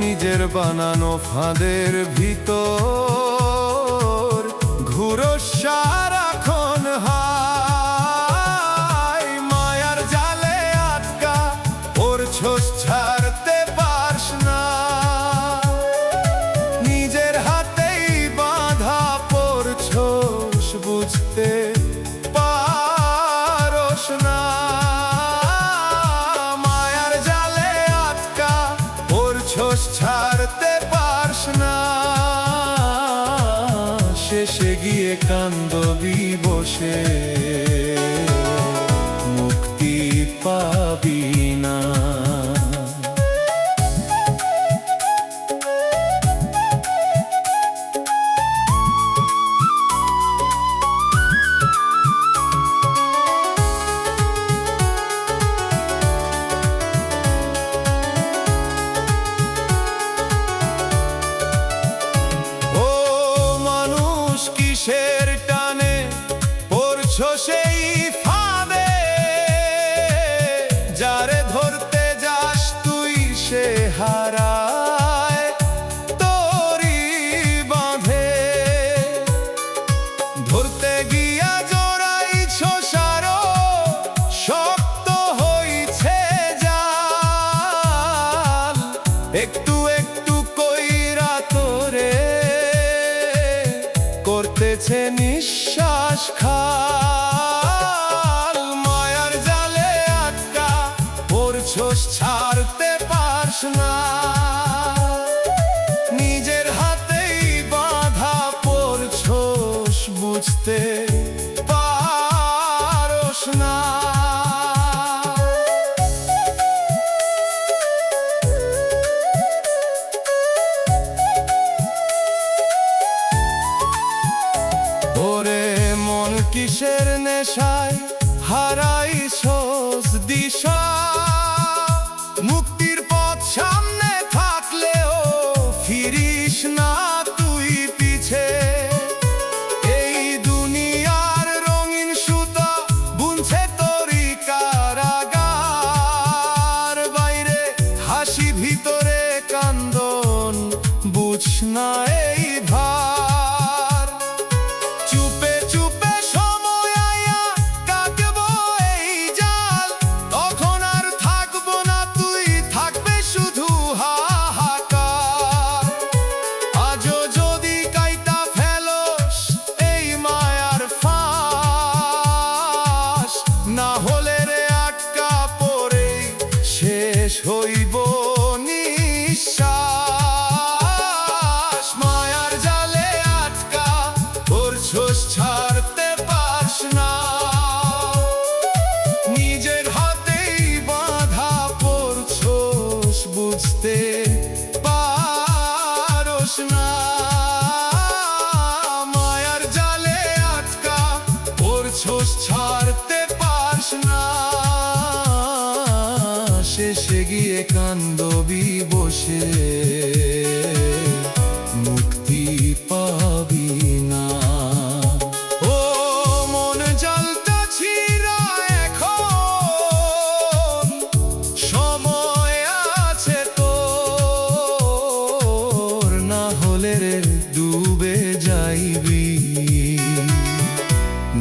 নিজের বানানো ফাঁদের ভিতর ঘুরো সারাক্ষণ হায়। মায়ার জালে আটকা পড়ছস, ছাড়তে পারস না, নিজের হাতেই বাঁধা পড়ছস, বুঝতে পারস না। মায়ার জালে আটকা পড়ছস, ছাড়তে পারস না, শেষে গিয়ে কান্দবি বসে, মুক্তি পাবি না। কিসের টানে পড়ছো সেই ফাঁদে, যারে ধরতে যাস তুই সে হারায় তোরি বাঁধে। ধরতে গিয়া জড়াইছো সারো, শক্ত হইছে জাল, একটু একটু কইরা তোরে করতেছে নিঃশ্বাস খাল। মায়ার জালে আটকা পড়ছস, ছাড়তে পারস না, নিজের হাতেই বাঁধা পড়ছস, বুঝতে পারস না। ওরে মন কিসের নেশায় হারাইছস দিশা, মুক্তি হইব নিঃশ্বাস। মায়ার জালে আটকা করছোস ছাড়তে পারস না, নিজের হাতেই বাঁধা পড়ছোস বুঝতে পারস না। মায়ার জালে আটকা করছোস ছাড়তে পারস না, শেষে গিয়ে কান্দবি বসে, মুক্তি পাবি না। ও মন জালটা ছিঁড়া এখন সময় আছে তোর, না হলে রে ডুবে যাইবি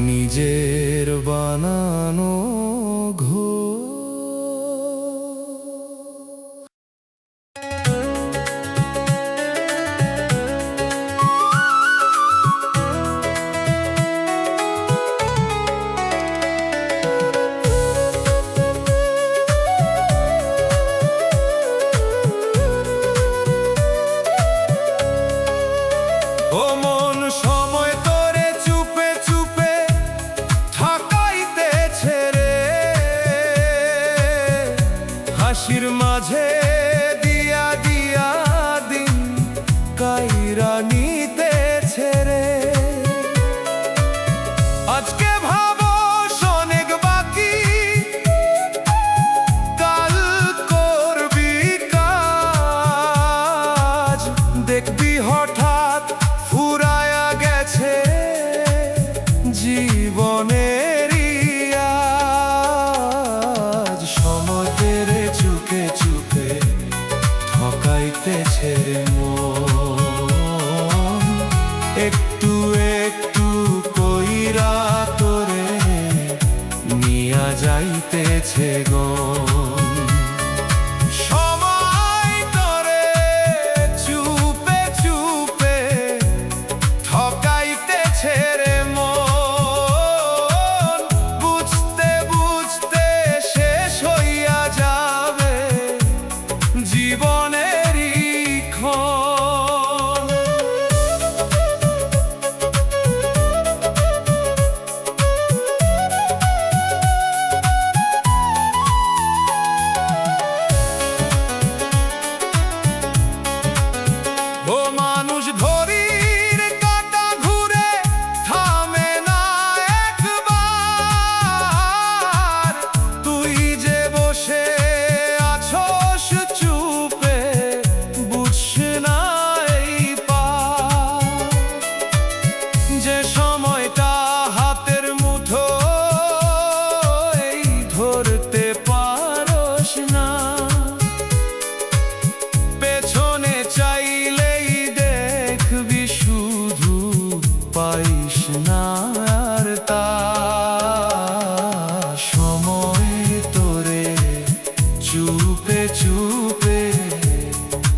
নিজের বানানো ঘোর। ও মন সময় তোরে চুপে চুপে ঠকাইতেছে রে, হাসির মাঝে দিয়া দিয়া দিন কাইরা নিতেছে রে। আজকে ভাবস অনেক বাকি, কাল করবি কাজ, দেখবি হঠাৎ ফুরায়া গেছে জীবনের আজ। সময় তেরে চুকে চুকে ঠকাইতেছে মন, একটু একটু কইরা তোরে নিয়া যাইতেছে গন। সময় তোরে চুপে চুপে ঠকাইতেছে রে মন, বুঝতে বুঝতে শেষ হইয়া যাবে জীবনেরই ক্ষণ। ও মানুষ ঘড়ির কাঁটা ঘুরে থামে না একবার, তুই যে বসে আছোস চুপে বুঝস না এই পার। যে সময়টা হাতের মুঠোয় ধরতে পারস না, পেছনে চাইলেই দেখবি শুধু পাইস না আর তা। সময় তোরে চুপে চুপে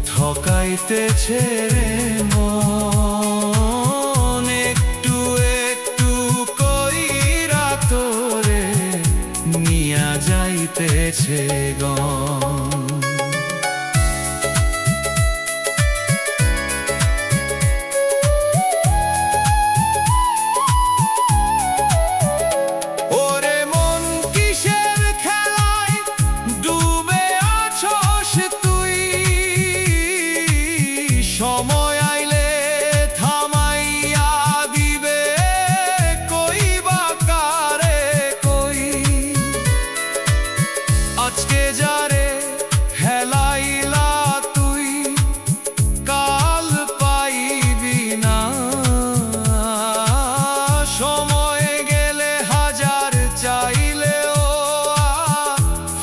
ঠকাইতেছে রে মন, একটু একটু কইরা তোরে নিয়া যাইতেছে গন। ওরে মন কিসের খেলায় ডুবে আছোস তুই, সময় আইলে থামাইয়া দিবে কইবা কারে কই। আজকে যারে হেলাইলা তুই কাল পাইবি না, সময় গেলে হাজার চাইলেও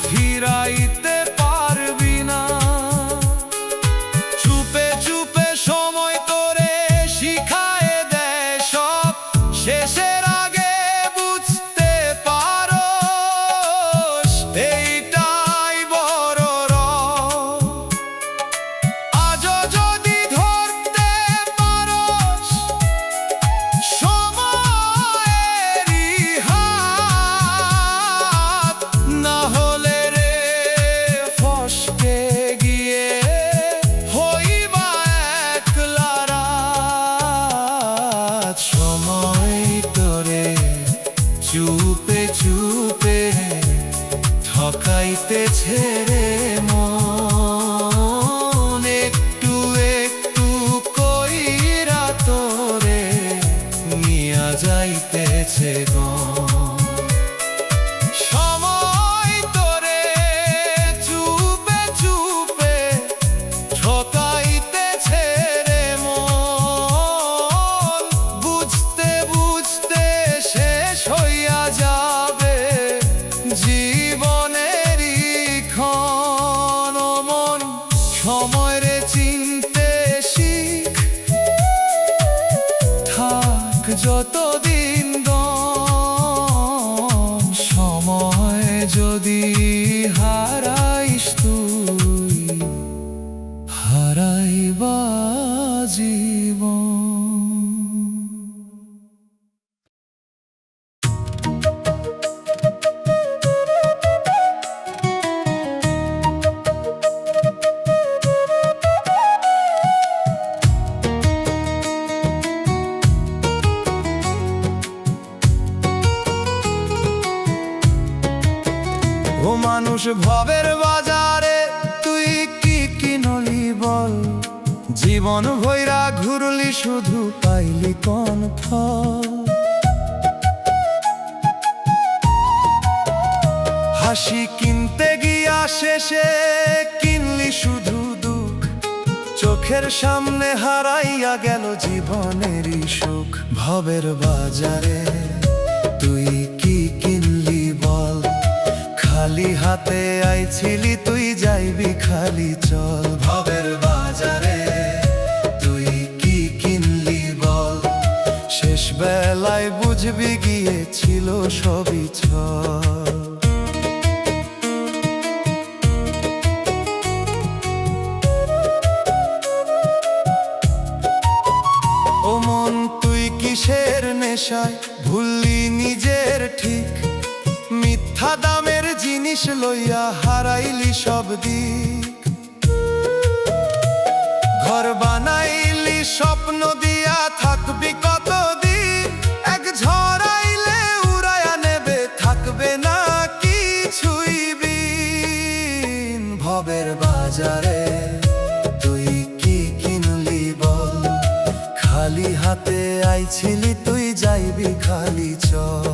ফিরাইতে পারবি না। চুপে চুপে সময় তোরে শিখায় দেয় সব, শেষের আগে বুঝতে পারস এইটাই ঠকাইতেছে রে মন, একটু একটু কইরা তোরে নিয়া যাইতেছে গম। সময় তোরে চুপে চুপে ঠকাইতেছে রে মন, বুঝতে বুঝতে শেষ হইয়া যাবে জীবনেরই ক্ষণ। মন সময় রে চিনতে শিখ, থাক যতদিন দম। সময় যদি হারাইস তুই, হারাইবা জীবন। ও মানুষ ভবের বাজারে তুই কি কিনলি বল, জীবন ভৈরা ঘুরলি শুধু পাইলি কোন ফল। হাসি কিনতে গিয়া শেষে কিনলি শুধু দুঃখ, চোখের সামনে হারাইয়া গেল জীবনেরই সুখ। ভবের বাজারে তুই কি কিনলি বল, খালি হাতে আইছিলি তুই যাইবি খালি চল। ভবের বাজারে তুই কি কিনলি বল, শেষ বেলায় বুঝবি গিয়েছিল সবই ছল। ও মন তুই কিসের নেশায় ভুললি নিজের ঠিক, মিথ্যা দামের জিনিস লইয়া হারাইলি সব দিক। ঘর বানাইলি স্বপ্ন দিয়া থাকবি কতদিন, এক ঝড় আইলে উড়াইয়া নেবে থাকবে না কিছুই বিন। ভবের বাজারে তুই কি কিনলি বল, খালি হাতে আইছিলি তুই যাইবি খালি চল।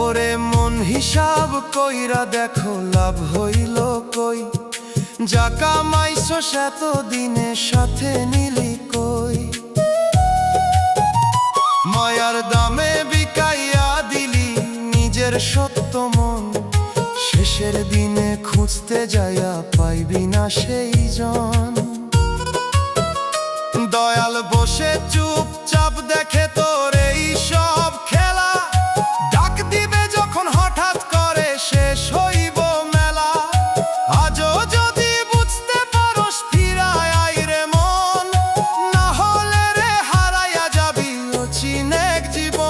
ওরে মন হিসাব কইরা দেখো লাভ হইল কই, যা কামাইছো শত দিনের সাথে নিলি কই। মায়ার দামে বিকাইয়া দিলি নিজের সত্য মন, শেষের দিনে খুঁজতে যাইয়া পাইবি না সেই জন। দয়াল বসে চুপচাপ দেখে তোর এই সব খেলা, ডাক দিবে যখন হঠাৎ করে শেষ হইব মেলা। আজও যদি বুঝতে পারোস ফিরায় আই রে মন, না হলে রে হারাইয়া যাবি অচিন এক জীবন।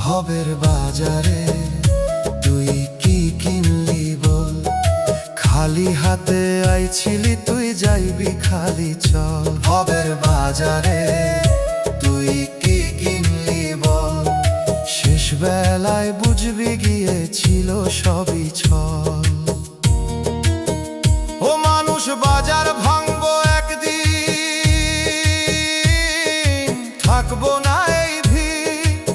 ভবের বাজারে তুই কি কিনলি বল, খালি হাতে আইছিলি তুই যাইবি খালি চল। ভবের বাজারে তুই কি কিনলি বল, শেষ বেলায় বুঝবি গিয়েছিল সবই ছল। ও মানুষ বাজার ভাঙবো একদিন, থাকবো না এই ভিড়,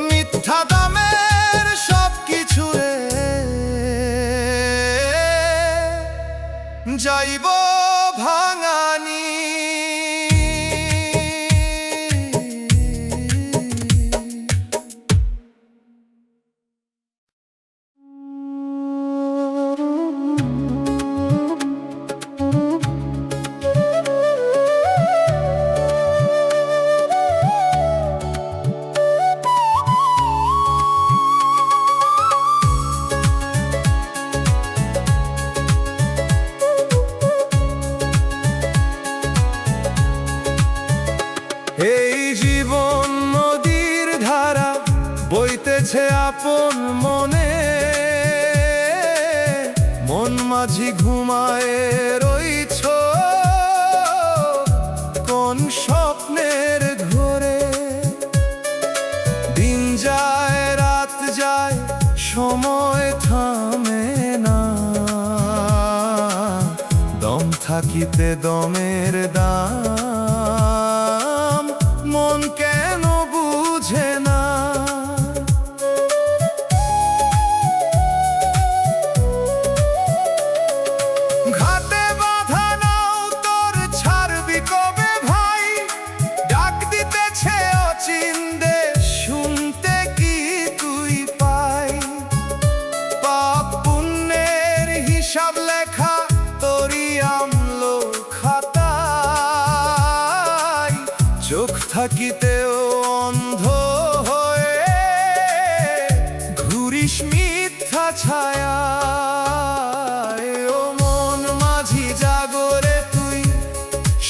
মিথ্যা দামের সব কিছু রে যাইব ভাঙানি। জীবন নদীর ধারা বইতেছে আপন মনে, মন মাঝি ঘুমায় রইছ কোন স্বপ্নের ঘোরে। দিন যায় রাত যায় সময় থামে না, দম থাকিতে দমের দাম মন কেন বুঝে না। ঘাটে বাঁধা নাও তোর ছাড়বি কবে ভাই, ডাক দিতেছে অচিন্দে শুনতে কি তুই পাই। পাপ পুণ্যের হিসাব লেখা তোরই আমলো খাতায়, চোখ থাকিতেও অন্ধ হয়ে ঘুরিস মিথ্যা ছায়া। ও মন মাঝি জাগরে তুই,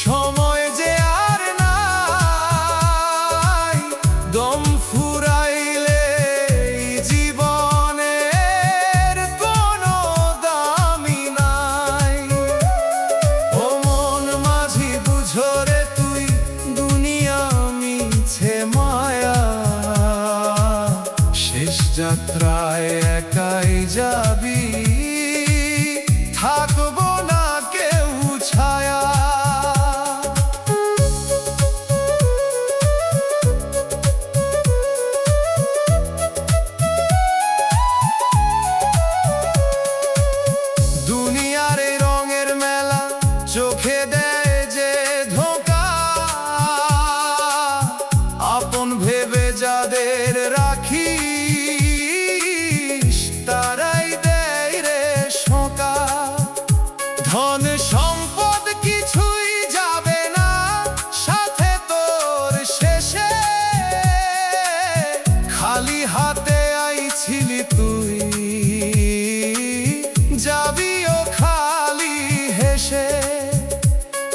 সময় যে আর নাই, দম ফুরাইলে জীবনের কোনো দামি নাই। ও মন মাঝি বুঝরে তুই, দুনিয়া মিছে মায়া, শেষ যাত্রায় একাই যাবি, থাকবো না কেউ ছায়া। দুনিয়ার এই রঙের মেলা চোখে দেয় যে ধোঁকা, আপন ভেবে যাদের রাখিস তারাই দেয় রে শোকা। ধন সম্পদ কিছুই যাবে না সাথে তোর শেষে, খালি হাতে আইছিলি তুই, যাবিও খালি হেসে।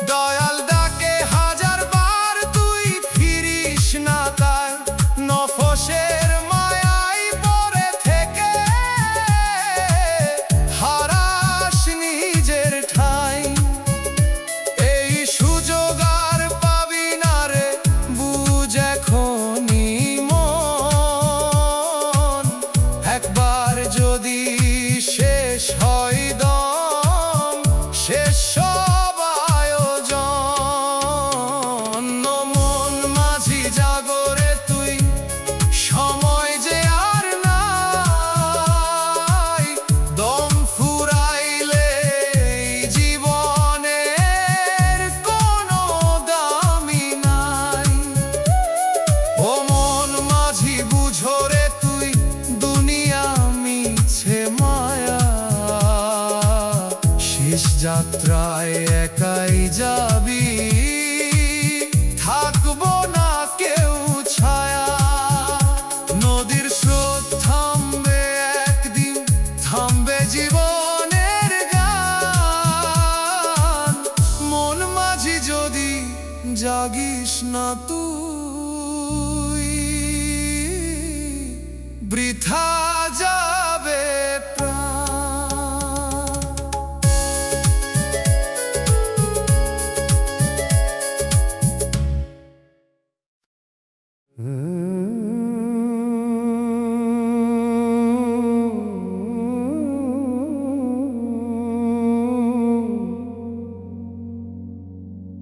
দয়াল ডাকে হাজার বার তুই ফিরিস না তার নফসের মায়ায় পড়ে থেকে, হারাস নিজের ঠাই। এই সুযোগ আর পাবি না রে, বুঝ এখনি মন, একবার যদি শেষ হয় দম, শেষ সব আয়োজন। মন মাঝি জাগরে তুই, সময় যে আর নাই, দম ফুরাইলে জীবনের কোনো দামি নাই। ও মন মাঝি বুঝরে তুই, দুনিয়া মিছে মায়া, শেষ যাত্রায় একাই যাবি, থাকবো না কেউ ছায়া। নদীর স্রোত থামবে একদিন, থামবে জীবনের গান, মন মাঝি যদি জাগিস না তুই, বৃথা যাবে প্রাণ।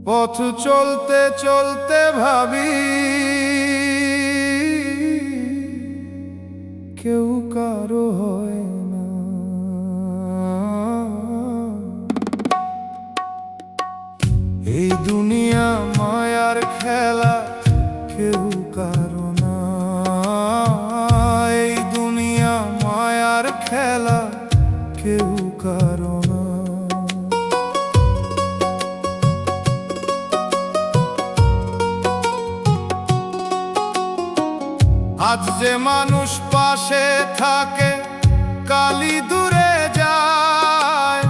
পথ চলতে চলতে ভাবি, কেউ কারো হয় না। এই দুনিয়া মায়ার খেলা, কেউ কারো না। এই দুনিয়া মায়ার খেলা, কেউ কারো না। আজ যে মানুষ পাশে থাকে, কালই দূরে যায়।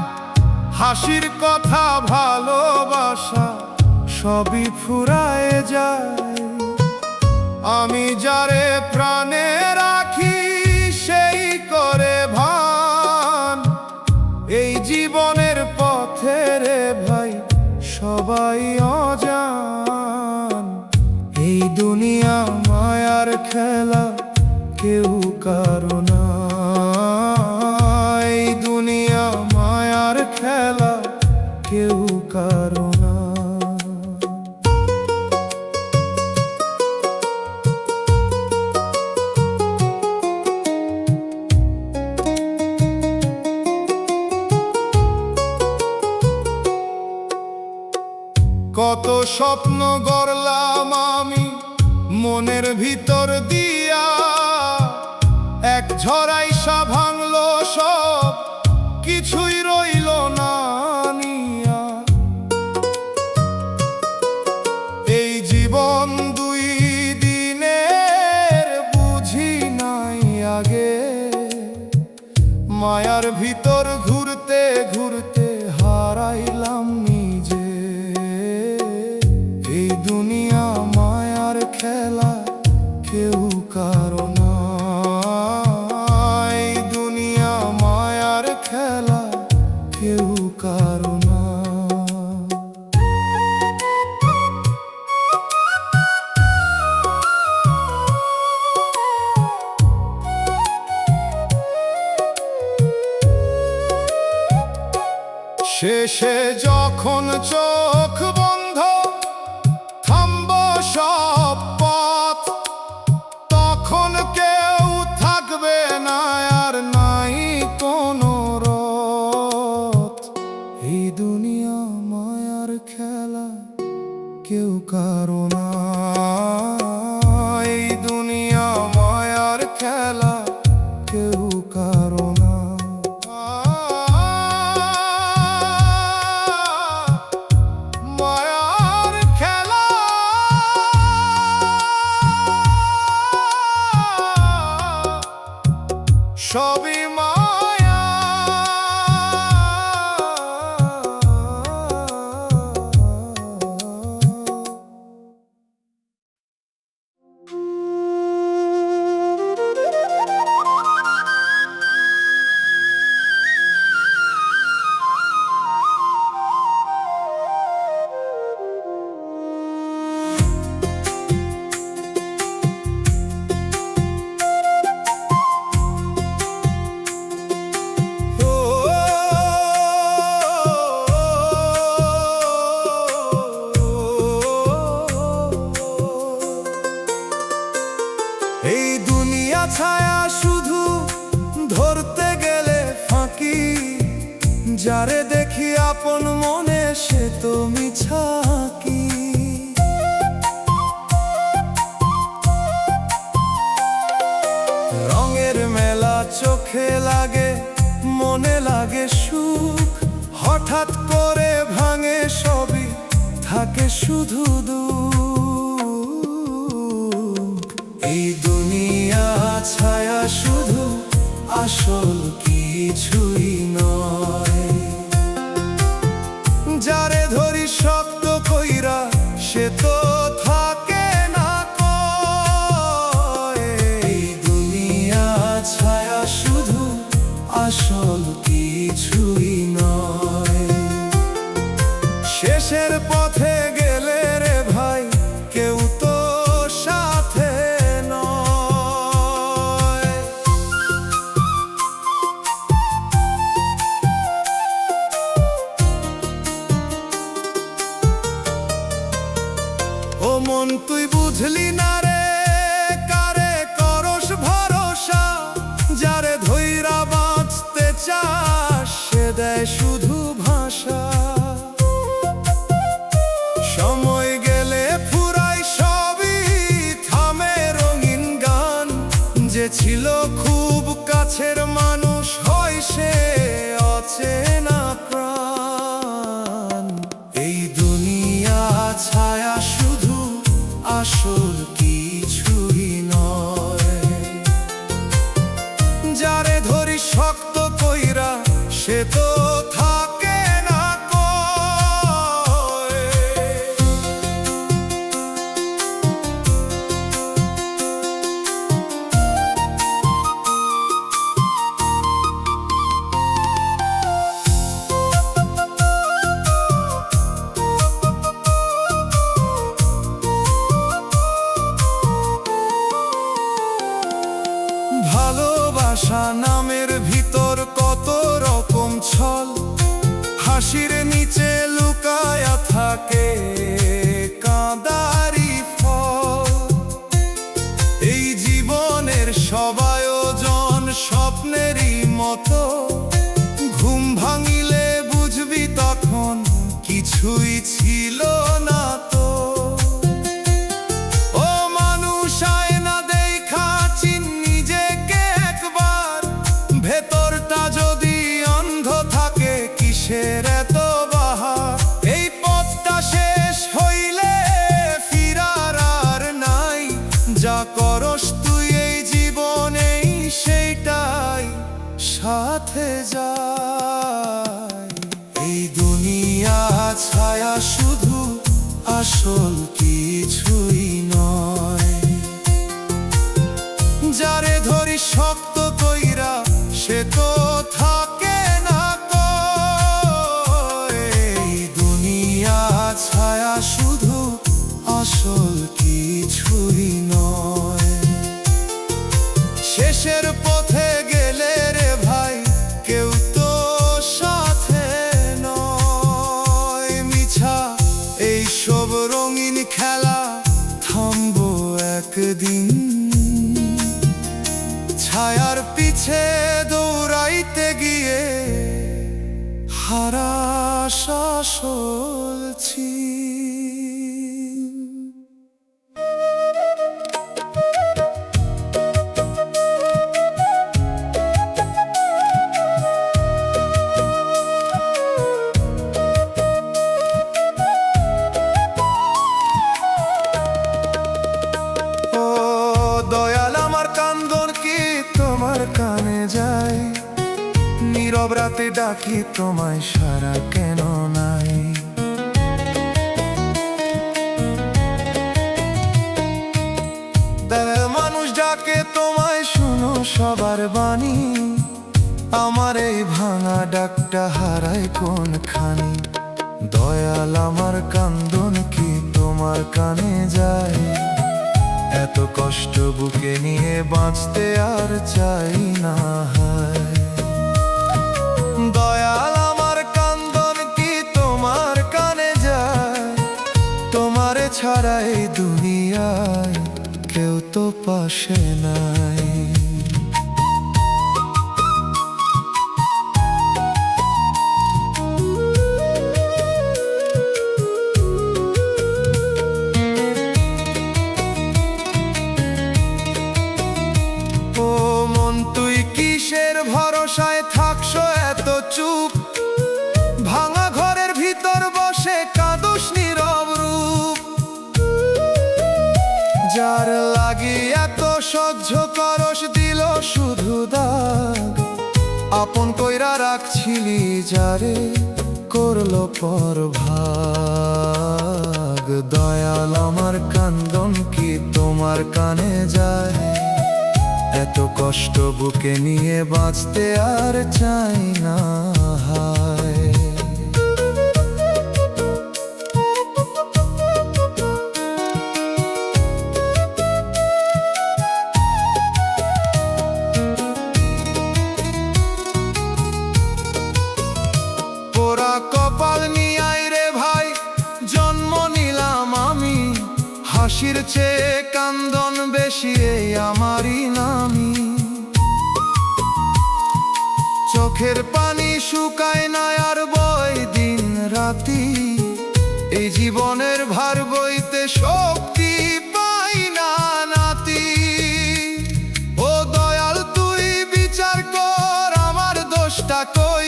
হাসির কথা ভালোবাসা সবই ফুরায় যায়। আমি যারে প্রাণে রাখি সেই করে ভান। এই জীবনের পথে রে ভাই সবাই অজান। এই দুনিয়া মায়ার খেলা, কেউ কারো না। এই দুনিয়া মায়ার খেলা, কেউ কারো না। কত স্বপ্ন গড়লাম আমি মনের ভিতর দিয়া, এক ঝড়াইসা ভাঙলো সব, কিছুই রইল না নিয়া। এই জীবন দুই দিনের, বুঝি নাই আগে। মায়ার ভিতর ঘুরতে ঘুরতে হারাইলাম নিজে। এই দুনিয়া মায়ার খেলা, কেউ কারো না। এই দুনিয়া মায়ার খেলা, কেউ কারো না। শেষে যখন চোখ বন্ধ, থামব সব পথ, তখন কেউ থাকবে না আর নাই কোনো রথ। এই দুনিয়া মায়ার খেলা, কেউ কারো না। এই দুনিয়া মায়ার খেলা, কেউ কারো না। সবই মায়া। এই দুনিয়া ছায়া শুধু ধরতে গেলে ফাঁকি, যারে দেখি আপন মনে সে তো মিছাকি। রঙের মেলা চোখে লাগে, মনে লাগে সুখ, হঠাৎ করে ভাঙে সবই, থাকে শুধু দুঃখ। এই দুনিয়া ছায়া শুধু, আসল কিছুই নয়। যারে ধরি শক্ত কইরা, সে তো থাকে না কয়। এই দুনিয়া ছায়া শুধু, আসল কিছুই নয়। শেষের পথে গেলে রে ভাই, কেউ তো সাথে নয়। ও মন তুই বুঝলি না রে, কারে করস ভরসা। যারে ধইরা বাঁচতে চাস, সে দেয় শুধু ভাষা। সময় গেলে ফুরাই সবই, থামে রঙিন গান। যে ছিল খুব কাছের মানুষ, হয় সে অচেনা প্রাণ। এই দুনিয়া ছায়া শুধু, আসল কিছুই নয়। যারে ধরি শক্ত কইরা, সে তো থাকে না কয়। ভালোবাসা নামের ভিতর কত রকম ছল, হাসির নিচে লুকায়া থাকে কাঁদারি ফল। এই জীবনের সব আয়োজন স্বপ্নেরই মতো, ঘুম ভাঙিলে বুঝবি তখন কিছুই ছিল না তো। ও মানুষ আয়না দেখা চিন নিজেকে একবার, ভেতরটা যদি অন্ধ থাকে কিসের এত বাহার। এই পথটা শেষ হইলে ফিরার আর নাই, যা করস তুই এই জীবনেই সেইটাই সাথে যায়। এই দুনিয়া ছায়া শুধু, আসল কিছুই নয়। যারে ধরি শক্ত কইরা সে তো থাকে না কয়। এই দুনিয়া ছায়া শুধু, আসল কিছুই নয়। শেষের পথে গেলে রে ভাই কেউ তো সাথে নয়। মিছা এইসব রঙিন খেলা থামবো একদিন, ছায়ার পিছে দৌড়াইতে গিয়ে হারাস আসল চিন। দয়াল আমার কান্দন কি তোমার কানে যায়? নীরব রাতে ডাকি তোমায় সারা কেন নাই? মানুষ ডাকে তোমায় শুনো সবার বাণী, আমার এই ভাঙা ডাকটা হারায় কোনখানি? দয়াল আমার কান্দন কি তোমার কানে যায়? এত কষ্ট বুকে নিয়ে বাঁচতে আর চাই না হায়। দয়াল আমার কান্দন কি তোমার কানে যায়? তোমারে ছাড়া এই দুনিয়ায় কেউ তো পাশে নাই। কিসের ভরসায় থাকছো এত চুপ? ভাঙা ঘরের ভিতর বসে কাঁদুস নীরব রূপ। যার লাগি এত সহ্য করস দিল শুধু দাগ, আপন কইরা রাখছিলি যারে করলো পর ভাগ। দয়াল আমার কান্দন কি তোমার কানে যায়? এত কষ্ট বুকে নিয়ে বাঁচতে আর চাই না হায়। পোড়া কপাল নিয়াই রে ভাই জন্ম নিলাম আমি, হাসির চেয়ে কান্দন বেশি এই আমারই নামি। চোখের পানি শুকায় না আর বয় দিন রাতি, এই জীবনের ভার বইতে শক্তি পাই না নাতি। ও দয়াল তুই বিচার কর আমার দোষটা কই?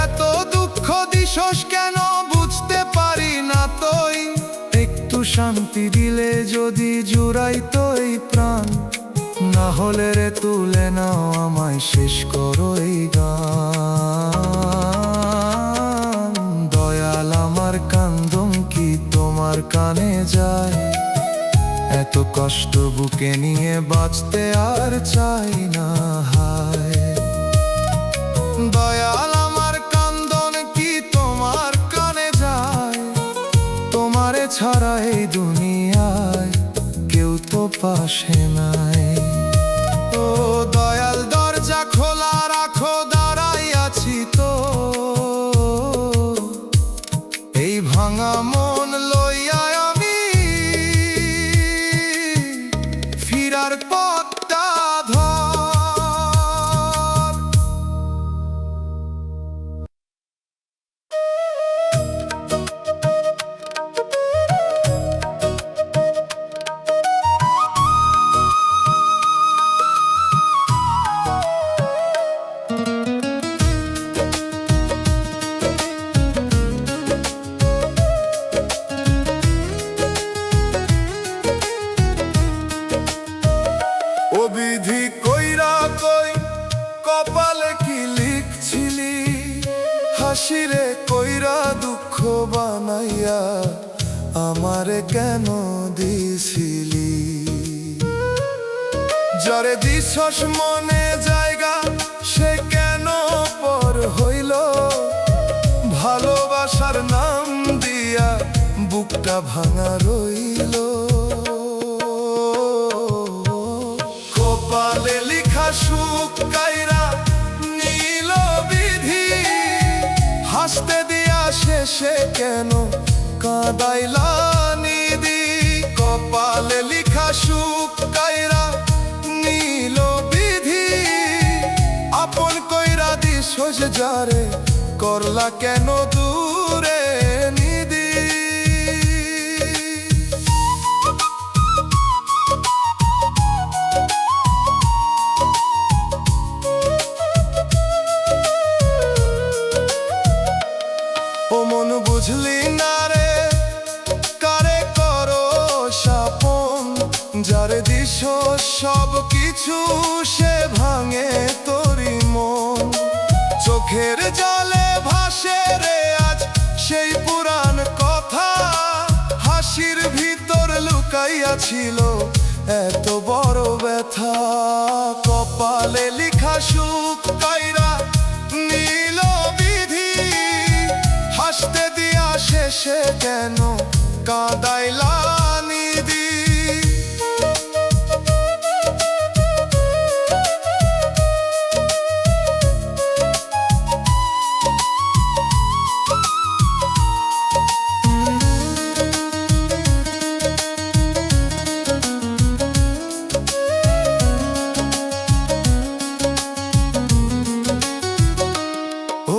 এত দুঃখ দিশোস কেন বুঝতে পারি না তুই? একটু শান্তি দিলে যদি জুড়াইতো এই প্রাণ, না হলে রে তুলে নাও আমায় শেষ করো এই গান। দয়াল আমার কান্দন কি তোমার কানে যায়? এত কষ্ট বুকে নিয়ে বাঁচতে আর চাই না হায়। দয়াল আমার কান্দন কি তোমার কানে যায়? তোমারে ছাড়া এই দুনিয়ায় কেউ তো পাশে নাই। ও দয়াল দর বিচার পথটা ধর। ও বিধি কইরা কই কপালে কি লিখছিলি, হাসিরে কইরা দুঃখ বানাইয়া আমারে কেন দিছিলি। যারে দিছস মনে জায়গা সে কেন পর হইল, ভালোবাসার নাম দিয়া বুকটা ভাঙা রইল। কপালে লিখা সুখ কাইরা নীল বিধি, হাসতে দিয়া শেষে কেন কাঁদাইলা নিদি। কপালে লিখা সুখ কাইরা নীল বিধি, আপন কইরা দিছস যারে করলা কেন দূরে নিদি। ও মন বুঝলি না রে কারে করো শাপন, যারে দিস সব কিছু সে ভাঙে তোরি মন। চোখের জলে ভাসে রে আজ সেই পুরাণ কথা, হাসির ভিতর লুকাইয়া ছিল এত বড় ব্যথা। কপালে লিখা সুখ কাইরা নীল বিধি, হাসতে দিয়া শেষে কেন কাঁদাইলা নিদি।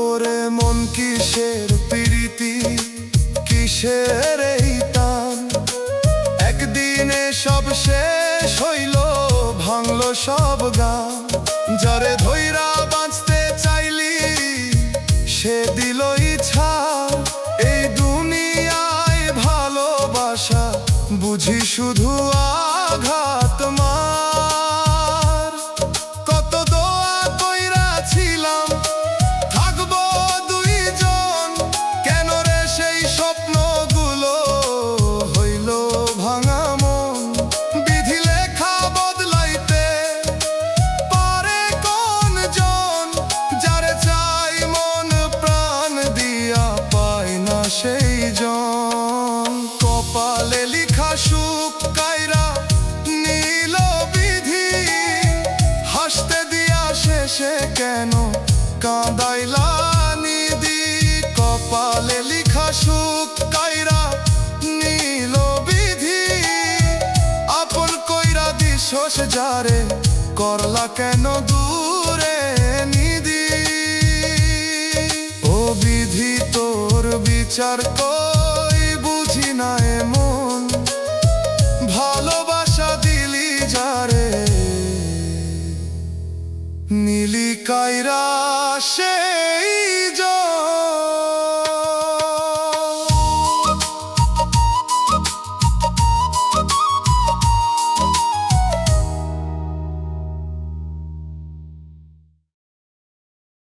ওরে মন কিসের প্রীতি কিসের এই টান, একদিনে সব শেষ হইল ভাঙলো সব গান। যারে ধইরা বাঁচতে চাইলি সে দিল ইচ্ছা, এই দুনিয়ায় ভালোবাসা বুঝি শুধু আঘাত মার। কত দোয়া কইরা ছিলাম থাকবো দুইজন, কেন রে সেই স্বপ্নগুলো হইল ভাঙা মন। বিধি লেখা বদলাইতে পারে কোন জন, যারে চাই মন প্রাণ দিয়া পায় না সেই জন। কপালে লিখা সুখ কাইরা নীল বিধি, হাসতে দিয়া শেষে কেন কাঁদাইলা নিদি। কপালে লিখা সুখ কাইরা নীল বিধি, আপন কইরা দিছস যারে করলা কেন দূরে নিদি। ও বিধি তোর বিচার কই বুঝি না এমন, ভালোবাসা দিলি যারে নীলি কাইরা সেই